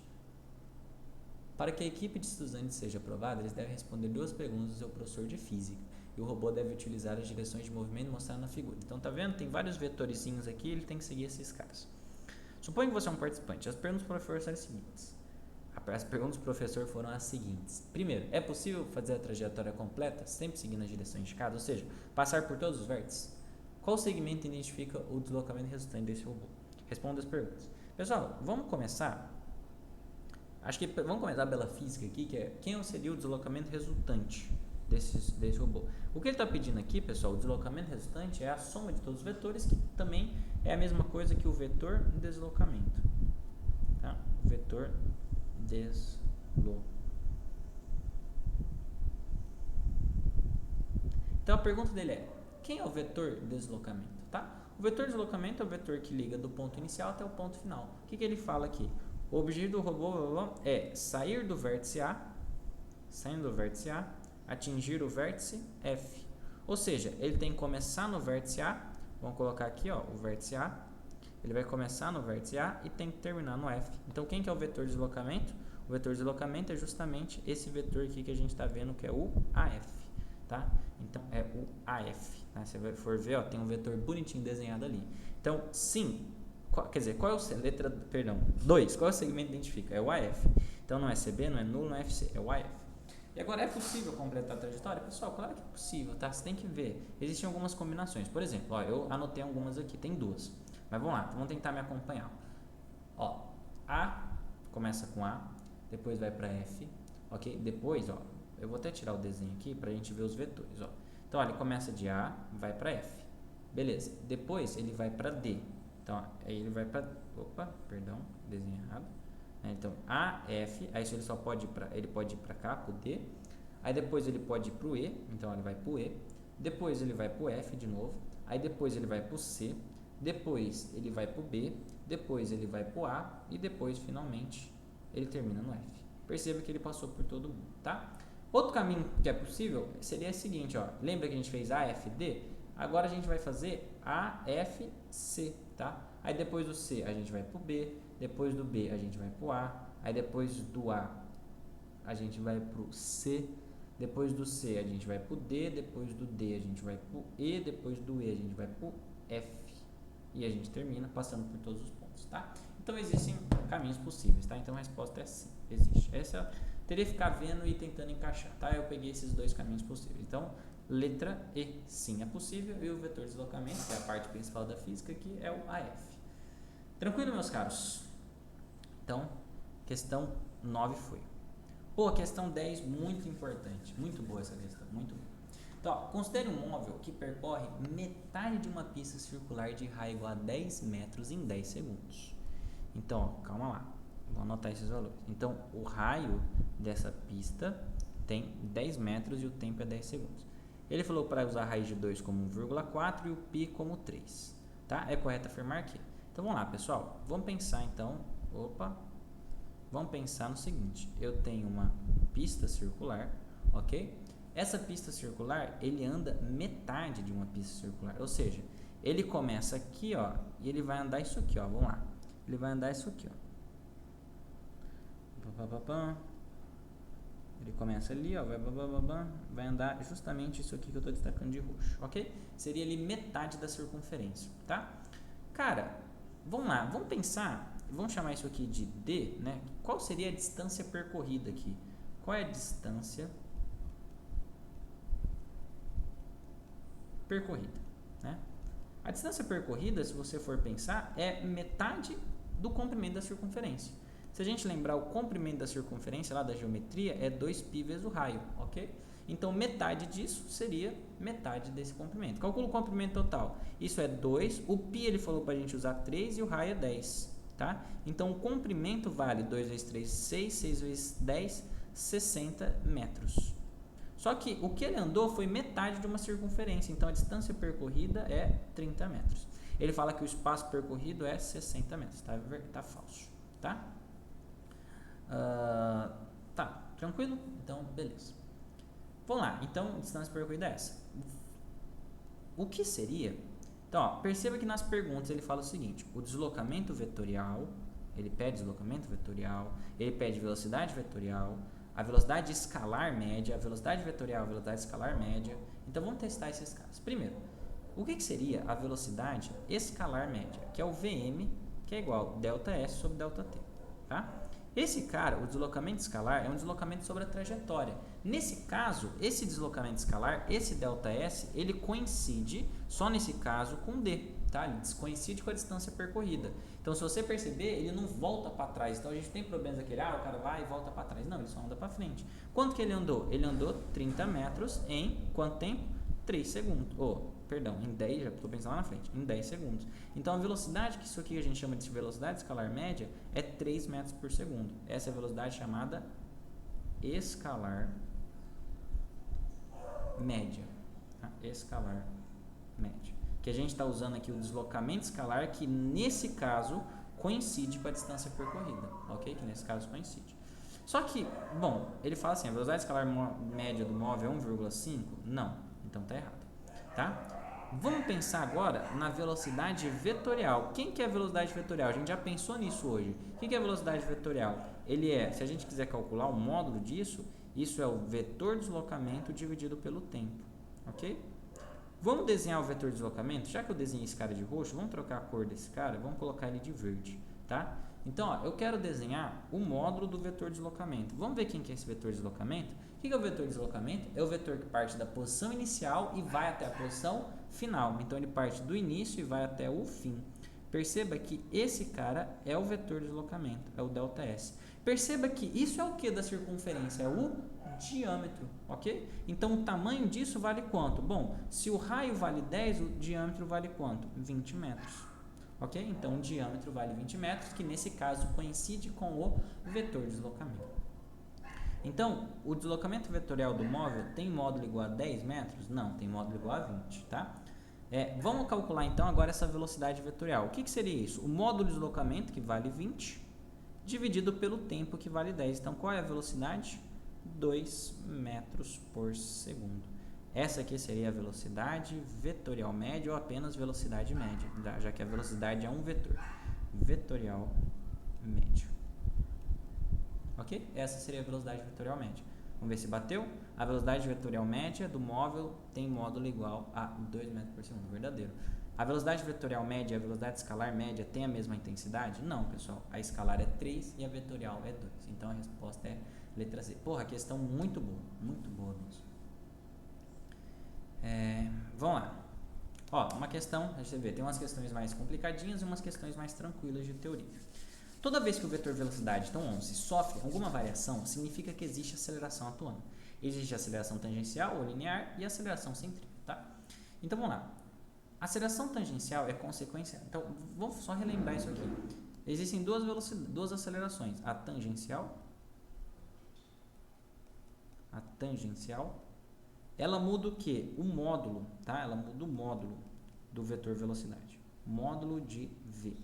Para que a equipe de estudantes seja aprovada, eles devem responder 2 perguntas do seu professor de física. E o robô deve utilizar as direções de movimento mostradas na figura. Então, tá vendo? Tem vários vetorizinhos aqui, ele tem que seguir esses caras. Suponha que você é um participante. As perguntas do professor são as seguintes. As perguntas do professor foram as seguintes. Primeiro, é possível fazer a trajetória completa, sempre seguindo as direções indicadas? Ou seja, passar por todos os vértices? Qual segmento identifica o deslocamento resultante desse robô? Responda as perguntas. Pessoal, vamos começar. Acho que vamos começar pela física aqui, que é quem seria o deslocamento resultante desse robô. O que ele está pedindo aqui, pessoal, o deslocamento resultante é a soma de todos os vetores, que também é a mesma coisa que o vetor deslocamento. Tá? O vetor deslocamento. Então a pergunta dele é: quem é o vetor deslocamento? Tá? O vetor deslocamento é o vetor que liga do ponto inicial até o ponto final. O que ele fala aqui? O objetivo do robô é sair do vértice A, atingir o vértice F. Ou seja, ele tem que começar no vértice A. Vamos colocar aqui, ó, o vértice A. Ele vai começar no vértice A e tem que terminar no F. Então, quem que é o vetor de deslocamento? O vetor de deslocamento é justamente esse vetor aqui que a gente está vendo, que é o AF. Tá? Então, é o AF. Né? Se você for ver, ó, tem um vetor bonitinho desenhado ali. Então, sim. Quer dizer, qual é o letra, perdão, 2, qual é o segmento que identifica? É o AF. Então, não é CB, não é nulo, não é FC, é o AF. E agora, é possível completar a trajetória? Pessoal, claro que é possível, tá? Você tem que ver. Existem algumas combinações. Por exemplo, ó, eu anotei algumas aqui, tem duas. Mas vamos lá, vamos tentar me acompanhar. Ó, A começa com A, depois vai para F, ok? Depois, ó, eu vou até tirar o desenho aqui para a gente ver os vetores, ó. Então, ó, ele começa de A, vai para F. Beleza. Depois, ele vai para D. Então, ó, aí ele vai para... Opa, perdão, desenho errado. Então, A, F, aí ele só pode ir para, ele pode ir para cá, para o D. Aí depois ele pode ir para o E, então ele vai para o E. Depois ele vai para o F de novo. Aí depois ele vai para o C. Depois ele vai para o B. Depois ele vai para o A. E depois, finalmente, ele termina no F. Perceba que ele passou por todo mundo, tá? Outro caminho que é possível seria o seguinte, ó. Lembra que a gente fez A, F, D? Agora a gente vai fazer A, F, C, tá? Aí depois do C a gente vai para o B. Depois do B a gente vai para o A, aí depois do A a gente vai para o C, depois do C a gente vai para o D, depois do D a gente vai para o E, depois do E a gente vai para o F e a gente termina passando por todos os pontos, tá? Então existem caminhos possíveis, tá? Então a resposta é sim, existe. Essa teria que ficar vendo e tentando encaixar, tá? Eu peguei esses dois caminhos possíveis. Então, letra E, sim, é possível, e o vetor de deslocamento, que é a parte principal da física aqui, é o AF. Tranquilo, meus caros? Então, questão 9 foi. Pô, questão 10, muito importante. Muito boa essa questão, muito boa. Então, ó, considere um móvel que percorre metade de uma pista circular de raio igual a 10 metros em 10 segundos. Então, ó, calma lá. Vou anotar esses valores. Então, o raio dessa pista tem 10 metros e o tempo é 10 segundos. Ele falou para usar a raiz de 2 como 1,4 e o π como 3. Tá? É correto afirmar que. Então, vamos lá, pessoal. Vamos pensar, então... Vamos pensar no seguinte. Eu tenho uma pista circular, ok? Essa pista circular, ele anda metade de uma pista circular. Ou seja, ele começa aqui, ó, e ele vai andar isso aqui, ó. Vamos lá. Ele vai andar isso aqui, ó. Ele começa ali, ó, vai andar justamente isso aqui que eu estou destacando de roxo, ok? Seria ali metade da circunferência, tá? Cara, vamos lá, vamos pensar, vamos chamar isso aqui de D, né? Qual seria a distância percorrida aqui? Qual é a distância percorrida, né? A distância percorrida, se você for pensar, é metade do comprimento da circunferência. Se a gente lembrar, o comprimento da circunferência lá da geometria é 2π vezes o raio, ok? Então, metade disso seria metade desse comprimento. Calcula o comprimento total. Isso é 2, o π ele falou para a gente usar 3 e o raio é 10, tá? Então, o comprimento vale 2 vezes 3, 6, 6 vezes 10, 60 metros. Só que o que ele andou foi metade de uma circunferência, então a distância percorrida é 30 metros. Ele fala que o espaço percorrido é 60 metros, tá falso, tá? Tá, tranquilo? Então, beleza. Vamos lá, então, distância percorrida é essa. O que seria? Então, ó, perceba que nas perguntas ele fala o seguinte, o deslocamento vetorial, ele pede deslocamento vetorial, ele pede velocidade vetorial, a velocidade escalar média, a velocidade vetorial, a velocidade escalar média. Então, vamos testar esses casos. Primeiro, o que seria a velocidade escalar média? Que é o Vm, que é igual ΔS sobre ΔT, tá? Esse cara, o deslocamento escalar, é um deslocamento sobre a trajetória. Nesse caso, esse deslocamento escalar, esse ΔS, ele coincide, só nesse caso, com D, tá? Ele coincide com a distância percorrida. Então, se você perceber, ele não volta para trás. Então, a gente tem problemas daquele, o cara vai e volta para trás. Não, ele só anda para frente. Quanto que ele andou? Ele andou 30 metros em quanto tempo? 3 segundos. Perdão, em 10, já estou pensando lá na frente, em 10 segundos. Então, a velocidade, que isso aqui a gente chama de velocidade escalar média, é 3 metros por segundo. Essa é a velocidade chamada escalar média. Tá? Escalar média. Que a gente está usando aqui o deslocamento escalar, que nesse caso coincide com a distância percorrida. Ok? Que nesse caso coincide. Só que, bom, ele fala assim, a velocidade escalar média do móvel é 1,5? Não. Então, está errado. Tá? Vamos pensar agora na velocidade vetorial. Quem que é a velocidade vetorial? A gente já pensou nisso hoje. O que é a velocidade vetorial? Ele é, se a gente quiser calcular o módulo disso, isso é o vetor deslocamento dividido pelo tempo. Ok? Vamos desenhar o vetor deslocamento? Já que eu desenhei esse cara de roxo, vamos trocar a cor desse cara, vamos colocar ele de verde. Tá? Então, eu quero desenhar o módulo do vetor deslocamento. Vamos ver quem que é esse vetor deslocamento? O que é o vetor deslocamento? É o vetor que parte da posição inicial e vai até a posição final. Então, ele parte do início e vai até o fim. Perceba que esse cara é o vetor deslocamento, é o ΔS. Perceba que isso é o que da circunferência? É o diâmetro, ok? Então, o tamanho disso vale quanto? Bom, se o raio vale 10, o diâmetro vale quanto? 20 metros. Ok? Então, o diâmetro vale 20 metros, que nesse caso coincide com o vetor deslocamento. Então, o deslocamento vetorial do móvel tem módulo igual a 10 metros? Não, tem módulo igual a 20, tá? Vamos calcular então agora essa velocidade vetorial. O que seria isso? O módulo de deslocamento, que vale 20, dividido pelo tempo, que vale 10. Então, qual é a velocidade? 2 metros por segundo. Essa aqui seria a velocidade vetorial média ou apenas velocidade média, já que a velocidade é um vetor. Vetorial médio. Ok? Essa seria a velocidade vetorial média. Vamos ver se bateu. A velocidade vetorial média do móvel tem módulo igual a 2 metros por segundo. Verdadeiro. A velocidade vetorial média e a velocidade escalar média têm a mesma intensidade? Não, pessoal. A escalar é 3 e a vetorial é 2. Então, a resposta é letra C. Porra, questão muito boa. Muito boa mesmo. Vamos lá. Uma questão, deixa você ver, tem umas questões mais complicadinhas e umas questões mais tranquilas de teoria. Toda vez que o vetor velocidade, então 11, sofre alguma variação, significa que existe aceleração atuando. Existe aceleração tangencial ou linear e aceleração centrípeta, tá? Então vamos lá. A aceleração tangencial é consequência. Então vamos só relembrar isso aqui. Existem duas acelerações, a tangencial. A tangencial, ela muda o que? O módulo, tá? Ela muda o módulo do vetor velocidade. Módulo de V.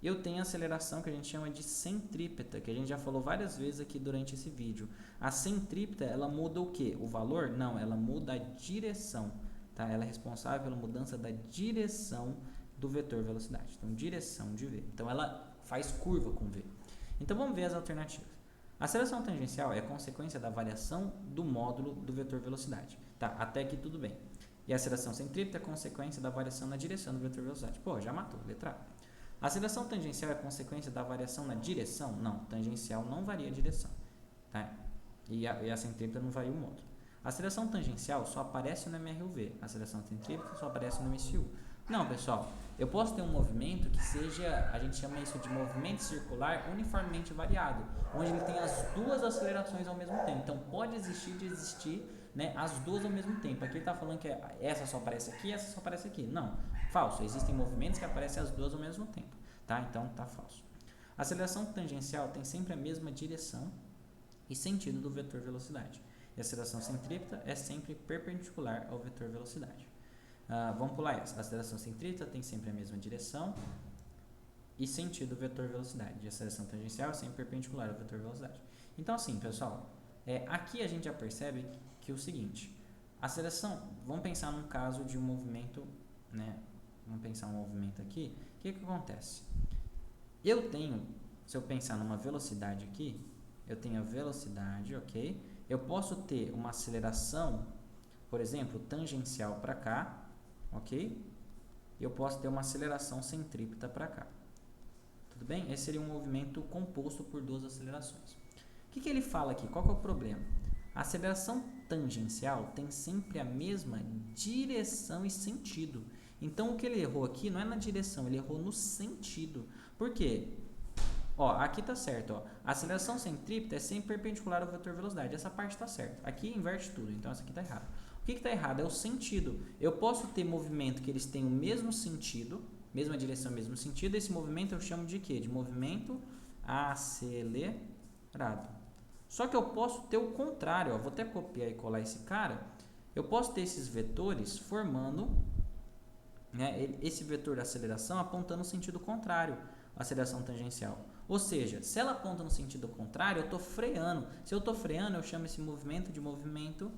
Eu tenho a aceleração que a gente chama de centrípeta, que a gente já falou várias vezes aqui durante esse vídeo. A centrípeta, ela muda o que? O valor? Não, ela muda a direção, tá? Ela é responsável pela mudança da direção do vetor velocidade. Então, direção de V. Então, ela faz curva com V. Então, vamos ver as alternativas. A aceleração tangencial é consequência da variação do módulo do vetor velocidade. Tá? Até aqui tudo bem. E a aceleração centrípeta é consequência da variação na direção do vetor velocidade. Pô, já matou, letra A. A aceleração tangencial é consequência da variação na direção? Não, tangencial não varia a direção. Tá? E a centrípeta não varia o módulo. A aceleração tangencial só aparece no MRUV. A aceleração centrípeta só aparece no MSU. Não, pessoal. Eu posso ter um movimento que seja, a gente chama isso de movimento circular uniformemente variado, onde ele tem as duas acelerações ao mesmo tempo. Então, pode existir, né, as duas ao mesmo tempo. Aqui ele está falando que essa só aparece aqui, essa só aparece aqui. Não, falso. Existem movimentos que aparecem as duas ao mesmo tempo. Tá? Então, tá falso. A aceleração tangencial tem sempre a mesma direção e sentido do vetor velocidade. E a aceleração centrípeta é sempre perpendicular ao vetor velocidade. Vamos pular essa. A aceleração centrípeta tem sempre a mesma direção e sentido do vetor velocidade. E a aceleração tangencial é sempre perpendicular ao vetor velocidade. Então, assim, pessoal, aqui a gente já percebe que é o seguinte. A aceleração, vamos pensar num caso de um movimento, né? Vamos pensar um movimento aqui. O que acontece? Eu tenho, se eu pensar numa velocidade aqui, eu tenho a velocidade, ok? Eu posso ter uma aceleração, por exemplo, tangencial para cá, ok? E eu posso ter uma aceleração centrípeta para cá. Tudo bem? Esse seria um movimento composto por duas acelerações. O que ele fala aqui? Qual que é o problema? A aceleração tangencial tem sempre a mesma direção e sentido. Então, o que ele errou aqui não é na direção, ele errou no sentido. Por quê? Ó, aqui está certo. Ó. A aceleração centrípeta é sempre perpendicular ao vetor velocidade. Essa parte está certa. Aqui inverte tudo, então essa aqui está errada. O que está errado? É o sentido. Eu posso ter movimento que eles têm o mesmo sentido, mesma direção, mesmo sentido. Esse movimento eu chamo de quê? De movimento acelerado. Só que eu posso ter o contrário. Ó. Vou até copiar e colar esse cara. Eu posso ter esses vetores formando, né, esse vetor da aceleração apontando no sentido contrário, a aceleração tangencial. Ou seja, se ela aponta no sentido contrário, eu estou freando. Se eu estou freando, eu chamo esse movimento de movimento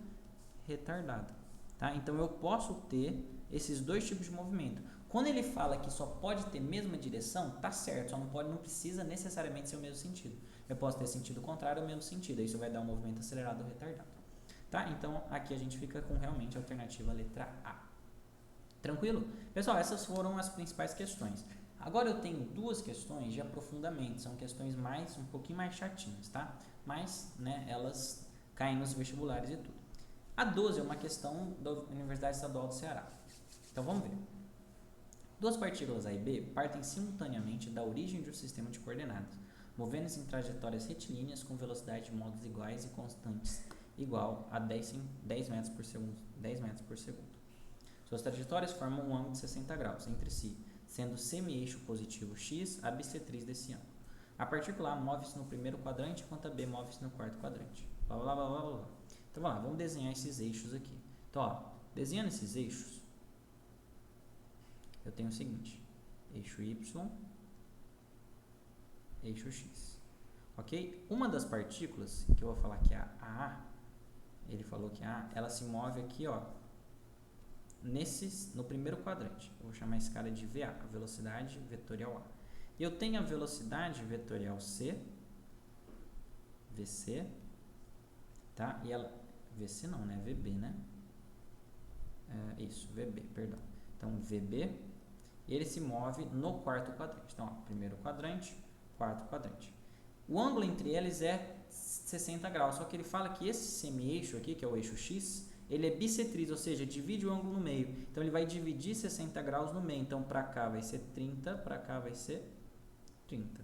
retardado. Tá? Então, eu posso ter esses dois tipos de movimento. Quando ele fala que só pode ter mesma direção, tá certo, só não precisa necessariamente ser o mesmo sentido. Eu posso ter sentido contrário ou mesmo sentido, isso vai dar um movimento acelerado ou retardado. Tá? Então, aqui a gente fica com realmente a alternativa letra A. Tranquilo? Pessoal, essas foram as principais questões. Agora eu tenho duas questões de aprofundamento, são questões um pouquinho mais chatinhas, tá? Mas, né, elas caem nos vestibulares e tudo. A 12 é uma questão da Universidade Estadual do Ceará. Então vamos ver. Duas partículas A e B partem simultaneamente da origem de um sistema de coordenadas, movendo-se em trajetórias retilíneas com velocidade de modos iguais e constantes, igual a 10 metros por segundo. Suas trajetórias formam um ângulo de 60 graus entre si, sendo o semi-eixo positivo x a bissetriz desse ângulo. A partícula A move-se no primeiro quadrante, enquanto a B move-se no quarto quadrante. Blá, blá, blá, blá, blá. Então, vamos lá, vamos desenhar esses eixos aqui. Então, ó, desenhando esses eixos, eu tenho o seguinte, eixo y, eixo x. Ok? Uma das partículas, que eu vou falar que é a A, ele falou que a A, ela se move aqui, ó, no primeiro quadrante. Eu vou chamar esse cara de VA, a velocidade vetorial A. E eu tenho a velocidade vetorial C, VC, tá? E ela, VC não, né? VB, né? Isso, VB, perdão. Então, VB, e ele se move no quarto quadrante. Então, ó, primeiro quadrante, quarto quadrante. O ângulo entre eles é 60 graus, só que ele fala que esse semi-eixo aqui, que é o eixo X, ele é bissetriz, ou seja, divide o ângulo no meio. Então, ele vai dividir 60 graus no meio. Então, para cá vai ser 30, para cá vai ser 30.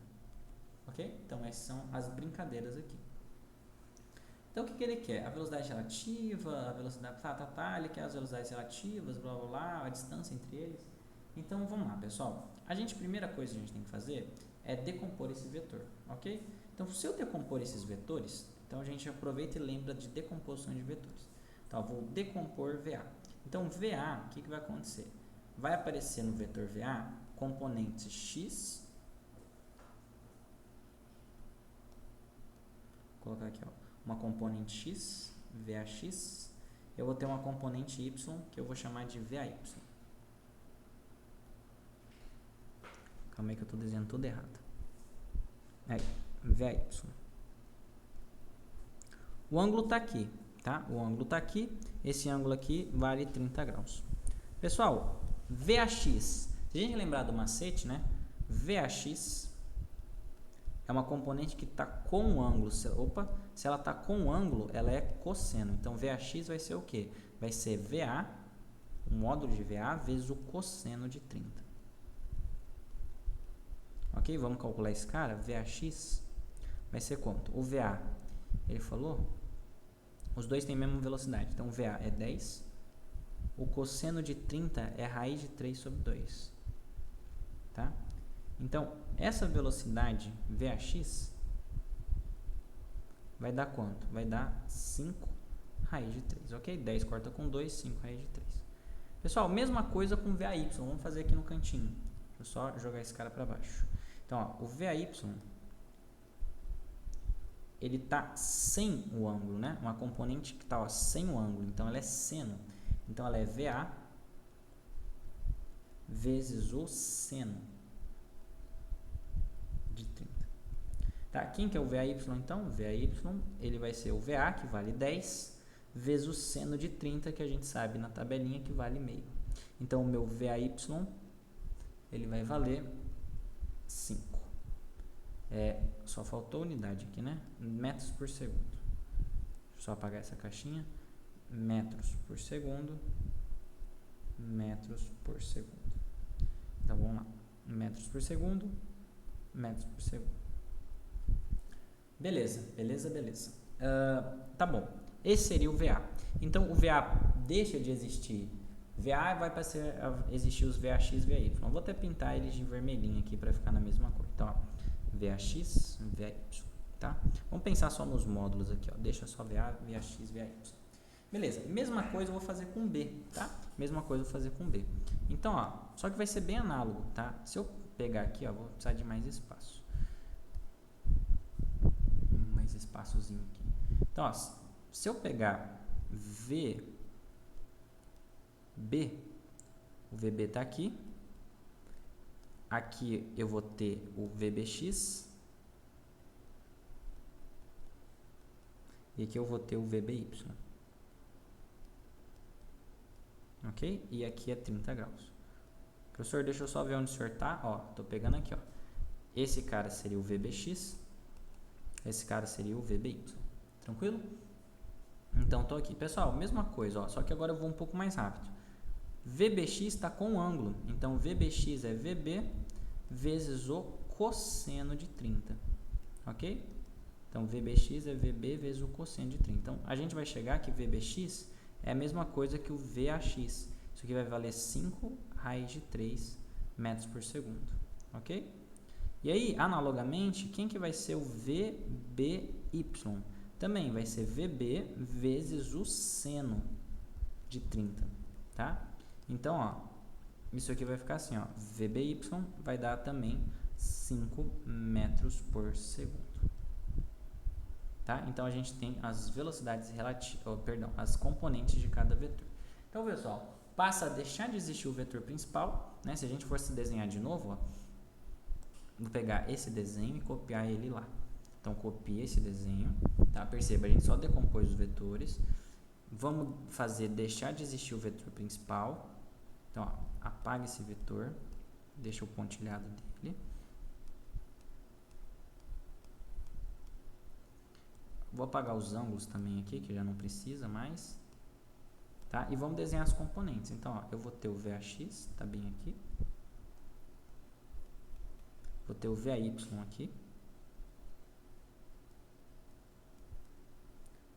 Ok? Então, essas são as brincadeiras aqui. Então, o que ele quer? A velocidade relativa, a velocidade... ele quer as velocidades relativas, blá, blá, blá, a distância entre eles. Então, vamos lá, pessoal. Primeira coisa que a gente tem que fazer é decompor esse vetor, ok? Então, se eu decompor esses vetores, então a gente aproveita e lembra de decomposição de vetores. Então, eu vou decompor VA. Então, VA, o que vai acontecer? Vai aparecer no vetor VA componente X. Vou colocar aqui, ó, uma componente X, VAX. Eu vou ter uma componente Y, que eu vou chamar de VAY. Calma aí que eu estou desenhando tudo errado. Aí, VAY. O ângulo está aqui, tá? O ângulo está aqui. Esse ângulo aqui vale 30 graus. Pessoal, VAX. Se a gente lembrar do macete, né? VAX é uma componente que está com o ângulo. Se ela está com o ângulo, ela é cosseno. Então, VAX vai ser o quê? Vai ser VA, o módulo de VA, vezes o cosseno de 30. Ok? Vamos calcular esse cara. VAX vai ser quanto? O VA, ele falou, os dois têm a mesma velocidade. Então, o VA é 10. O cosseno de 30 é raiz de 3 sobre 2. Tá? Então, essa velocidade VAX vai dar quanto? Vai dar 5 raiz de 3, ok? 10 corta com 2, 5 raiz de 3. Pessoal, mesma coisa com VAY. Vamos fazer aqui no cantinho. Deixa eu só jogar esse cara para baixo. Então, ó, o VAY, ele tá sem o ângulo, né? Uma componente que tá sem o ângulo. Então, ela é seno. Então, ela é VA vezes o seno de 30. Tá? Quem que é o VAY, então? O VAY, ele vai ser o VA, que vale 10, vezes o seno de 30, que a gente sabe na tabelinha que vale meio. Então, o meu VAY, ele vai valer 5. Só faltou unidade aqui, né? Metros por segundo. Só apagar essa caixinha. Metros por segundo. Metros por segundo. Então vamos lá. Metros por segundo. Metros por segundo. Beleza. Tá bom. Esse seria o VA. Então o VA deixa de existir. VA vai passar a existir os VAX e VAY. Eu vou até pintar eles de vermelhinho aqui para ficar na mesma cor. Então, ó, VAX, VAY, tá? Vamos pensar só nos módulos aqui, ó. Deixa só VA, VAX, VAY. Beleza. Mesma coisa eu vou fazer com B, tá? Mesma coisa eu vou fazer com B. Então, ó, só que vai ser bem análogo, tá? Se eu pegar aqui, ó, vou precisar de mais espaço. Mais espaçozinho aqui. Então, ó, se eu pegar VB, o VB está aqui. Aqui eu vou ter o VBX. E aqui eu vou ter o VBY. Ok? E aqui é 30 graus. Professor, deixa eu só ver onde o senhor está. Ó, tô pegando aqui, ó. Esse cara seria o VBX. Esse cara seria o VBY. Tranquilo? Então, tô aqui. Pessoal, mesma coisa, ó. Só que agora eu vou um pouco mais rápido. VBX está com ângulo, então VBX é VB vezes o cosseno de 30, ok? Então VBX é VB vezes o cosseno de 30. Então a gente vai chegar que VBX é a mesma coisa que o VAX. Isso aqui vai valer 5 raiz de 3 metros por segundo, ok? E aí, analogamente, quem que vai ser o VBY? Também vai ser VB vezes o seno de 30, tá? Então, ó, isso aqui vai ficar assim, ó, VBY vai dar também 5 metros por segundo, tá? Então, a gente tem as velocidades relativas, as componentes de cada vetor. Então, pessoal, passa a deixar de existir o vetor principal, né? Se a gente fosse desenhar de novo, ó, vou pegar esse desenho e copiar ele lá. Então, copia esse desenho, tá? Perceba, a gente só decompôs os vetores. Vamos fazer deixar de existir o vetor principal. Então, ó, apaga esse vetor, deixa o pontilhado dele. Vou apagar os ângulos também aqui, que já não precisa mais. Tá? E vamos desenhar as componentes. Então, ó, eu vou ter o VAX, tá bem aqui. Vou ter o VAY aqui.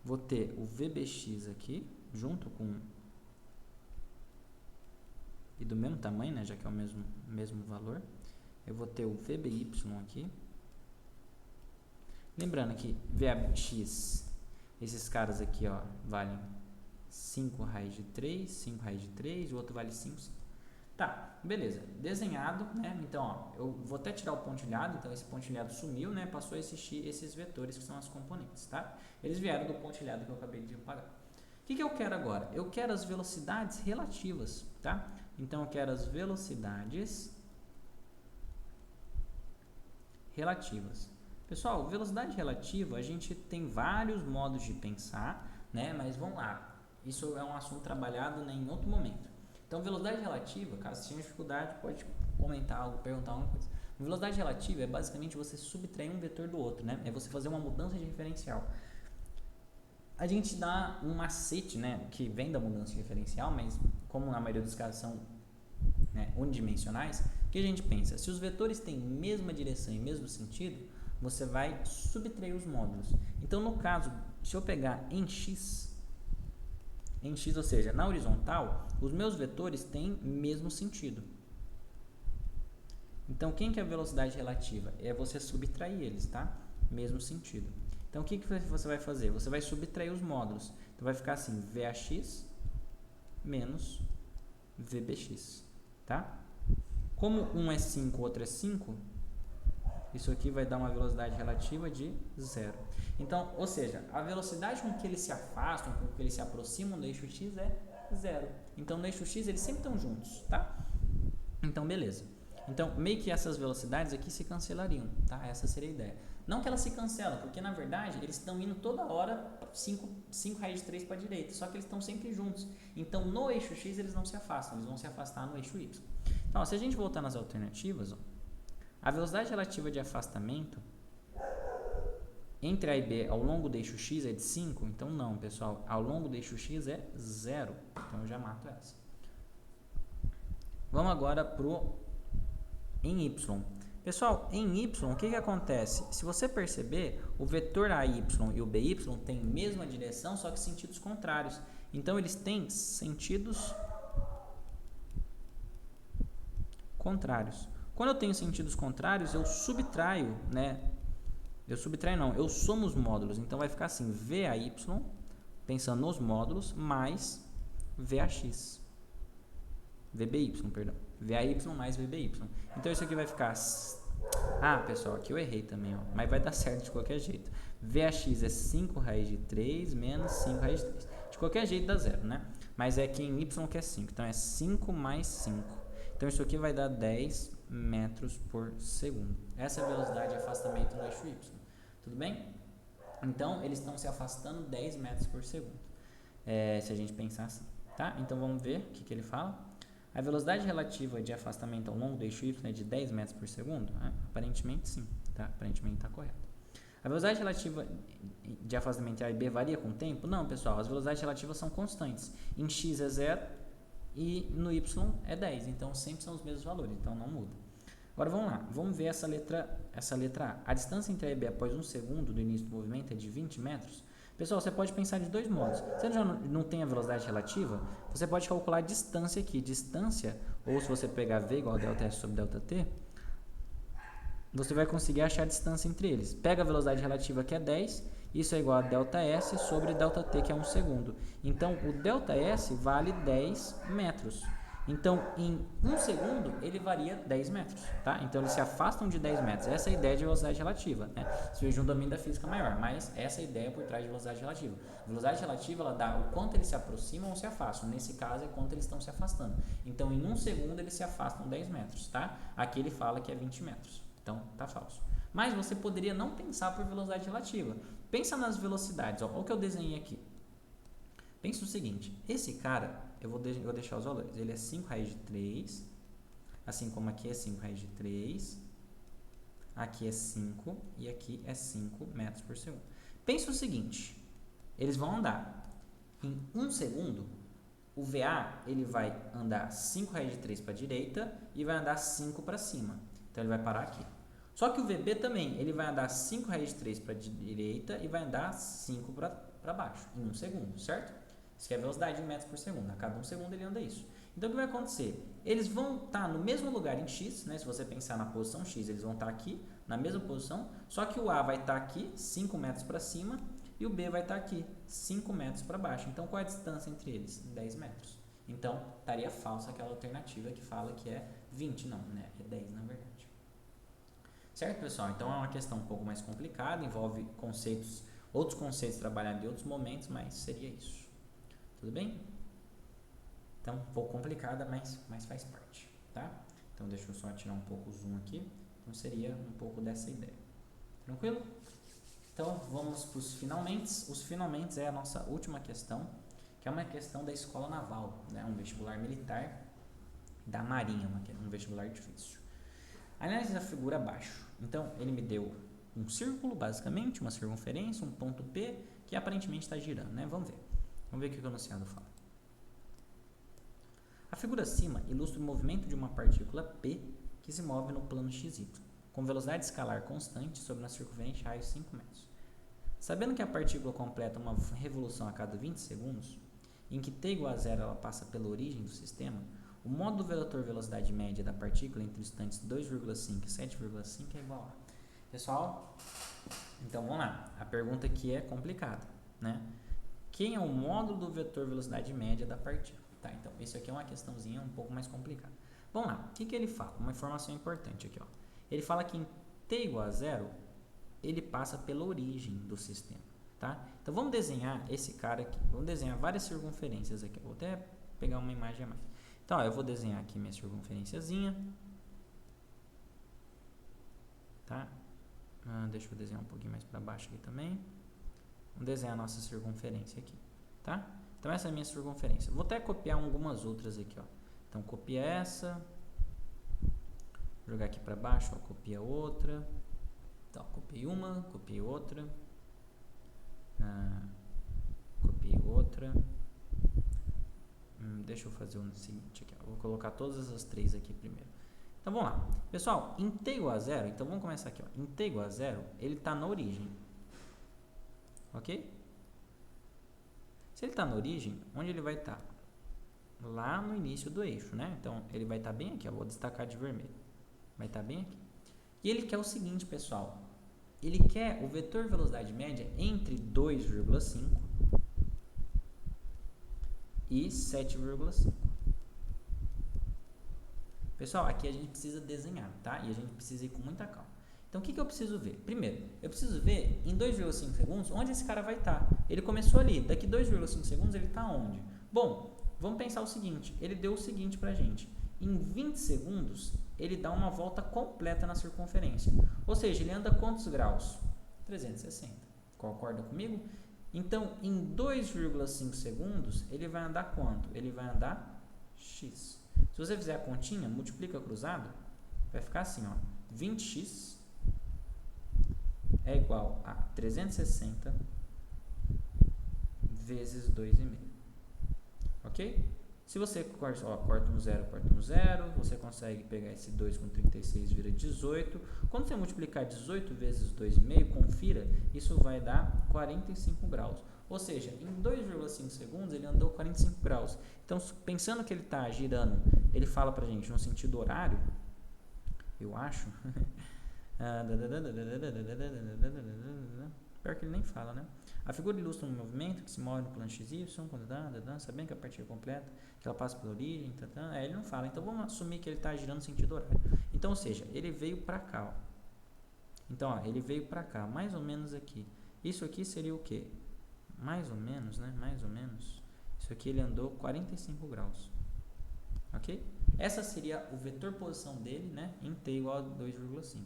Vou ter o VBX aqui, junto com... E do mesmo tamanho, né, já que é o mesmo valor. Eu vou ter o VBY aqui. Lembrando que VAX, esses caras aqui, ó, valem 5 raiz de 3, 5 raiz de 3, e o outro vale 5. Tá, beleza. Desenhado, né? Então, ó, eu vou até tirar o pontilhado, então esse pontilhado sumiu, né? Passou a existir esses vetores que são as componentes, tá? Eles vieram do pontilhado que eu acabei de apagar. O que eu quero agora? Eu quero as velocidades relativas, tá? Então, eu quero as velocidades relativas. Pessoal, velocidade relativa, a gente tem vários modos de pensar, né? Mas vamos lá, isso é um assunto trabalhado, né, em outro momento. Então, velocidade relativa, caso você tenha dificuldade, pode comentar algo, perguntar alguma coisa. Velocidade relativa é basicamente você subtrair um vetor do outro, né? É você fazer uma mudança de referencial. A gente dá um macete, né, que vem da mudança de referencial, mas como na maioria dos casos são, né, unidimensionais, o que a gente pensa? Se os vetores têm mesma direção e mesmo sentido, você vai subtrair os módulos. Então, no caso, se eu pegar em x, ou seja, na horizontal, os meus vetores têm mesmo sentido. Então, quem que é a velocidade relativa? É você subtrair eles, tá? Mesmo sentido. Então, o que você vai fazer? Você vai subtrair os módulos. Então, vai ficar assim, VAX menos VBX, tá? Como um é 5, o outro é 5, isso aqui vai dar uma velocidade relativa de 0. Então, ou seja, a velocidade com que eles se afastam, com que eles se aproximam do eixo x é 0. Então, no eixo x eles sempre estão juntos, tá? Então, beleza. Então, meio que essas velocidades aqui se cancelariam, tá? Essa seria a ideia. Não que elas se cancelam, porque na verdade eles estão indo toda hora 5 raiz de 3 para a direita, só que eles estão sempre juntos. Então, no eixo x eles não se afastam, eles vão se afastar no eixo y. Então, ó, se a gente voltar nas alternativas, ó, a velocidade relativa de afastamento entre A e B, ao longo do eixo X é de 5? Então não, pessoal. Ao longo do eixo X é 0. Então eu já mato essa. Vamos agora em Y. Pessoal, em Y, o que acontece? Se você perceber, o vetor AY e o BY têm a mesma direção, só que sentidos contrários. Então, eles têm sentidos contrários. Quando eu tenho sentidos contrários, eu subtraio, né? Eu somo os módulos. Então, vai ficar assim, VAY, pensando nos módulos, mais VAX. VBY, perdão. VAY mais VBY. Então, isso aqui vai ficar... Ah, pessoal, aqui eu errei também, ó. Mas vai dar certo de qualquer jeito. VAX é 5 raiz de 3 menos 5 raiz de 3. De qualquer jeito dá zero, né? Mas é aqui em Y que é 5. Então, é 5 mais 5. Então, isso aqui vai dar 10 metros por segundo. Essa é a velocidade de afastamento no eixo Y. Tudo bem? Então, eles estão se afastando 10 metros por segundo. Se a gente pensar assim, tá? Então, vamos ver o que ele fala. A velocidade relativa de afastamento ao longo do eixo Y é de 10 metros por segundo? Aparentemente sim, tá? Aparentemente está correto. A velocidade relativa de afastamento entre A e B varia com o tempo? Não, pessoal, as velocidades relativas são constantes. Em X é 0 e no Y é 10, então sempre são os mesmos valores, então não muda. Agora vamos lá, vamos ver essa letra A. A distância entre A e B após 1 segundo do início do movimento é de 20 metros? Pessoal, você pode pensar de dois modos. Você já não tem a velocidade relativa, você pode calcular a distância aqui. Distância, ou se você pegar V igual a ΔS sobre ΔT, você vai conseguir achar a distância entre eles. Pega a velocidade relativa que é 10, isso é igual a ΔS sobre ΔT, que é 1 segundo. Então, o ΔS vale 10 metros. Então, em 1 segundo, ele varia 10 metros, tá? Então, eles se afastam de 10 metros. Essa é a ideia de velocidade relativa, né? Se veja um domínio da física maior, mas essa é a ideia por trás de velocidade relativa. A velocidade relativa, ela dá o quanto eles se aproximam ou se afastam. Nesse caso, é quanto eles estão se afastando. Então, em 1 segundo, eles se afastam 10 metros, tá? Aqui ele fala que é 20 metros. Então, tá falso. Mas você poderia não pensar por velocidade relativa. Pensa nas velocidades, ó. Olha o que eu desenhei aqui. Pensa o seguinte, esse cara, eu vou deixar os valores, ele é 5 raiz de 3, assim como aqui é 5 raiz de 3, aqui é 5 e aqui é 5 metros por segundo. Pensa o seguinte, eles vão andar em 1 segundo, o VA ele vai andar 5 raiz de 3 para a direita e vai andar 5 para cima, então ele vai parar aqui. Só que o VB também, ele vai andar 5 raiz de 3 para a direita e vai andar 5 para baixo, em 1 segundo, certo? Isso que é a velocidade em metros por segundo. A cada 1 segundo ele anda isso. Então, o que vai acontecer? Eles vão estar no mesmo lugar em X, né? Se você pensar na posição X, eles vão estar aqui, na mesma posição, só que o A vai estar aqui, 5 metros para cima, e o B vai estar aqui, 5 metros para baixo. Então, qual é a distância entre eles? 10 metros. Então, estaria falsa aquela alternativa que fala que é 20, não, né? É 10 na verdade. Certo, pessoal? Então, é uma questão um pouco mais complicada, envolve outros conceitos trabalhados em outros momentos, mas seria isso. Tudo bem? Então, um pouco complicada, mas faz parte, tá? Então, deixa eu só tirar um pouco o zoom aqui. Então, seria um pouco dessa ideia. Tranquilo? Então, vamos para os finalmente. Os finalmente é a nossa última questão, que é uma questão da escola naval, né? Um vestibular militar da Marinha, um vestibular difícil. Análise da figura abaixo. Então, ele me deu um círculo, basicamente, uma circunferência, um ponto P, que aparentemente está girando, né? Vamos ver. Vamos ver o que o enunciado fala. A figura acima ilustra o movimento de uma partícula P que se move no plano XY, com velocidade escalar constante sobre uma circunferência de raio 5 metros. Sabendo que a partícula completa uma revolução a cada 20 segundos, em que t igual a 0 ela passa pela origem do sistema, o módulo vetor velocidade média da partícula entre os instantes 2,5 e 7,5 é igual a... Pessoal, então vamos lá. A pergunta aqui é complicada, né? Quem é o módulo do vetor velocidade média da partícula? Tá, então, isso aqui é uma questãozinha um pouco mais complicada. Vamos lá, o que ele fala? Uma informação importante aqui, ó. Ele fala que em t igual a 0, ele passa pela origem do sistema, tá? Então, vamos desenhar esse cara aqui. Vamos desenhar várias circunferências aqui. Vou até pegar uma imagem a mais. Então, ó, eu vou desenhar aqui minha circunferênciazinha. Tá? Deixa eu desenhar um pouquinho mais para baixo aqui também. Vamos desenhar a nossa circunferência aqui, tá? Então, essa é a minha circunferência. Vou até copiar algumas outras aqui, ó. Então, copia essa. Jogar aqui para baixo, ó, copia outra. Então, copiei uma, copiei outra. Copiei outra. Deixa eu fazer o seguinte aqui. Eu vou colocar todas as 3 aqui primeiro. Então vamos lá. Pessoal, em t igual a 0, então vamos começar aqui. Ó. Em t igual a 0, ele está na origem. Ok? Se ele está na origem, onde ele vai estar? Lá no início do eixo, né? Então ele vai estar bem aqui. Ó. Vou destacar de vermelho. Vai estar bem aqui. E ele quer o seguinte, pessoal. Ele quer o vetor velocidade média entre 2,5 e 7,5. Pessoal, aqui a gente precisa desenhar, tá? E a gente precisa ir com muita calma. Então, o que eu preciso ver? Primeiro, eu preciso ver em 2,5 segundos onde esse cara vai estar. Ele começou ali, daqui 2,5 segundos ele está onde? Bom, vamos pensar o seguinte, ele deu o seguinte pra gente. Em 20 segundos, ele dá uma volta completa na circunferência. Ou seja, ele anda quantos graus? 360. Concorda comigo? Então, em 2,5 segundos, ele vai andar quanto? Ele vai andar x. Se você fizer a continha, multiplica cruzado, vai ficar assim, ó, 20x é igual a 360 vezes 2,5. Ok? Se você corta um zero, você consegue pegar esse 2 com 36, vira 18. Quando você multiplicar 18 vezes 2,5, confira, isso vai dar 45 graus. Ou seja, em 2,5 segundos ele andou 45 graus. Então, pensando que ele está girando, ele fala pra gente no sentido horário, eu acho. Pior que ele nem fala, né? A figura ilustra um movimento que se move no plano XY, quando sabendo que a partir completa, que ela passa pela origem, ele não fala. Então, vamos assumir que ele está girando no sentido horário. Então, ou seja, ele veio para cá, ó. Então, ó, ele veio para cá, mais ou menos aqui. Isso aqui seria o quê? Mais ou menos, né? Mais ou menos. Isso aqui ele andou 45 graus. Ok? Essa seria o vetor posição dele, né? Em t igual a 2,5.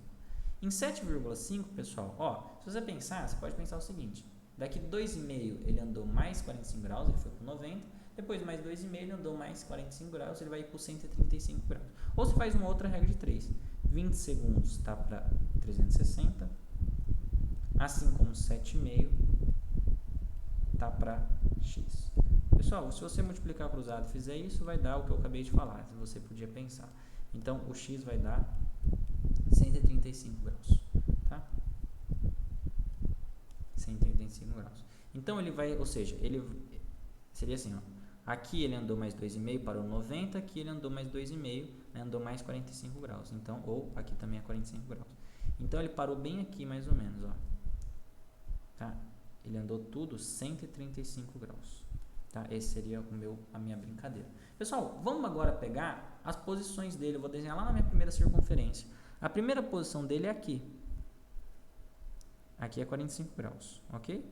Em 7,5, pessoal, ó, se você pensar, você pode pensar o seguinte. Daqui 2,5 ele andou mais 45 graus, ele foi para 90. Depois mais 2,5 ele andou mais 45 graus, ele vai para 135 graus. Ou você faz uma outra regra de 3. 20 segundos está para 360. Assim como 7,5 está para x. Pessoal, se você multiplicar cruzado e fizer isso, vai dar o que eu acabei de falar, se você podia pensar. Então, o x vai dar 135 graus, tá? 135 graus. Então, ele vai, ou seja, ele seria assim, ó. Aqui ele andou mais 2,5, parou 90, aqui ele andou mais 2,5, né, andou mais 45 graus. Então, ou aqui também é 45 graus. Então, ele parou bem aqui, mais ou menos, ó. Tá? Ele andou tudo 135 graus. Tá? Esse seria a minha brincadeira. Pessoal, vamos agora pegar as posições dele. Eu vou desenhar lá na minha primeira circunferência. A primeira posição dele é aqui. Aqui é 45 graus, ok?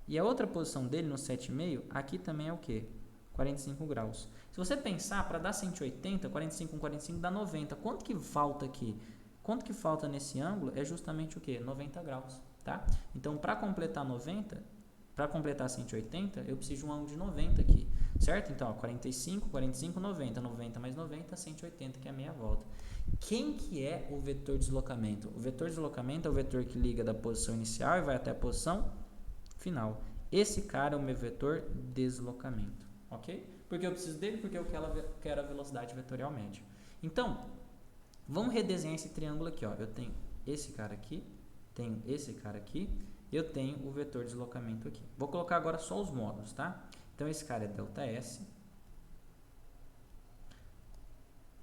E a outra posição dele no 7,5, aqui também é o quê? 45 graus. Se você pensar, para dar 180, 45 com 45 dá 90. Quanto que falta aqui? Quanto que falta nesse ângulo é justamente o quê? 90 graus, tá? Então, para completar 90, para completar 180, eu preciso de um ângulo de 90 aqui, certo? Então, ó, 45, 45, 90. 90 mais 90, 180, que é a meia volta. Quem que é o vetor deslocamento? O vetor deslocamento é o vetor que liga da posição inicial e vai até a posição final. Esse cara é o meu vetor deslocamento, ok? Porque eu preciso dele, porque eu quero a velocidade vetorial média. Então, vamos redesenhar esse triângulo aqui, ó. Eu tenho esse cara aqui, tenho esse cara aqui, eu tenho o vetor deslocamento aqui. Vou colocar agora só os módulos, tá? Então, esse cara é ΔS.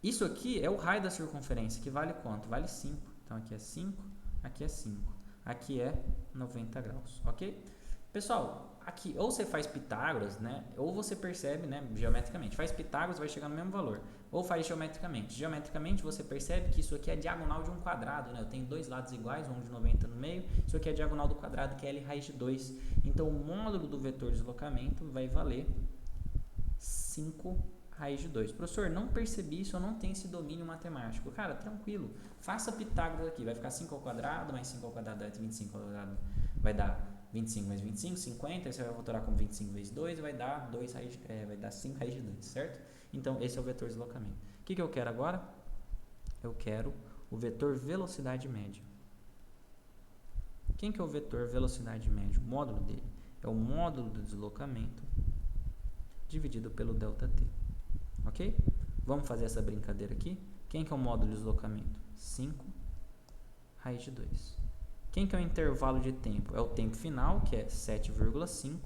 Isso aqui é o raio da circunferência, que vale quanto? Vale 5. Então, aqui é 5, aqui é 5. Aqui é 90 graus, ok? Pessoal, aqui ou você faz Pitágoras, né? Ou você percebe, né, geometricamente. Faz Pitágoras, vai chegar no mesmo valor. Ou faz geometricamente. Geometricamente, você percebe que isso aqui é diagonal de um quadrado, né? Eu tenho dois lados iguais, um de 90 no meio. Isso aqui é diagonal do quadrado, que é L raiz de 2. Então, o módulo do vetor deslocamento vai valer 5 raiz de 2. Professor, não percebi isso, eu não tenho esse domínio matemático. Cara, tranquilo. Faça Pitágoras aqui. Vai ficar 5 ao quadrado, mais 5 ao quadrado dá 25 ao quadrado. Vai dar 25 mais 25, 50. Aí você vai voltar com 25 vezes 2, vai dar 5 raiz de 2, certo? Então, esse é o vetor deslocamento. O que eu quero agora? Eu quero o vetor velocidade média. O Quem que é o vetor velocidade média? O módulo dele é o módulo do deslocamento dividido pelo ΔT. Ok? Vamos fazer essa brincadeira aqui. Quem que é o módulo de deslocamento? 5 raiz de 2. Quem que é o intervalo de tempo? É o tempo final, que é 7,5,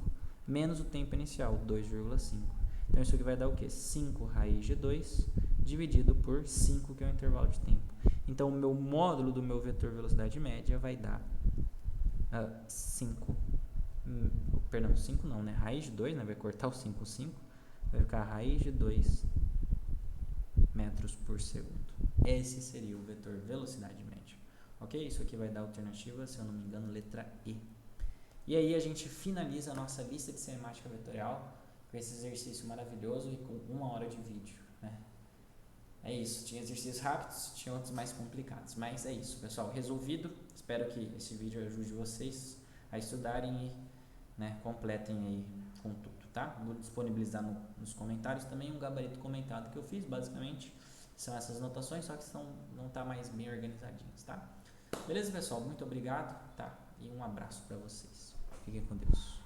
menos o tempo inicial, 2,5. Então, isso aqui vai dar o quê? 5 raiz de 2 dividido por 5, que é o intervalo de tempo. Então, o meu módulo do meu vetor velocidade média vai dar 5. Perdão, 5 não, né? Raiz de 2, né? Vai cortar o 5, 5. Vai ficar raiz de 2 metros por segundo. Esse seria o vetor velocidade média. Ok? Isso aqui vai dar a alternativa, se eu não me engano, letra E. E aí a gente finaliza a nossa lista de cinemática vetorial com esse exercício maravilhoso e com 1 hora de vídeo, né? É isso. Tinha exercícios rápidos, tinha outros mais complicados. Mas é isso, pessoal. Resolvido. Espero que esse vídeo ajude vocês a estudarem e, né, completem aí com tudo, tá? Vou disponibilizar nos comentários também um gabarito comentado que eu fiz, basicamente. São essas anotações, só que não tá mais bem organizadinhas, tá? Beleza, pessoal? Muito obrigado, tá? E um abraço para vocês. Fiquem com Deus.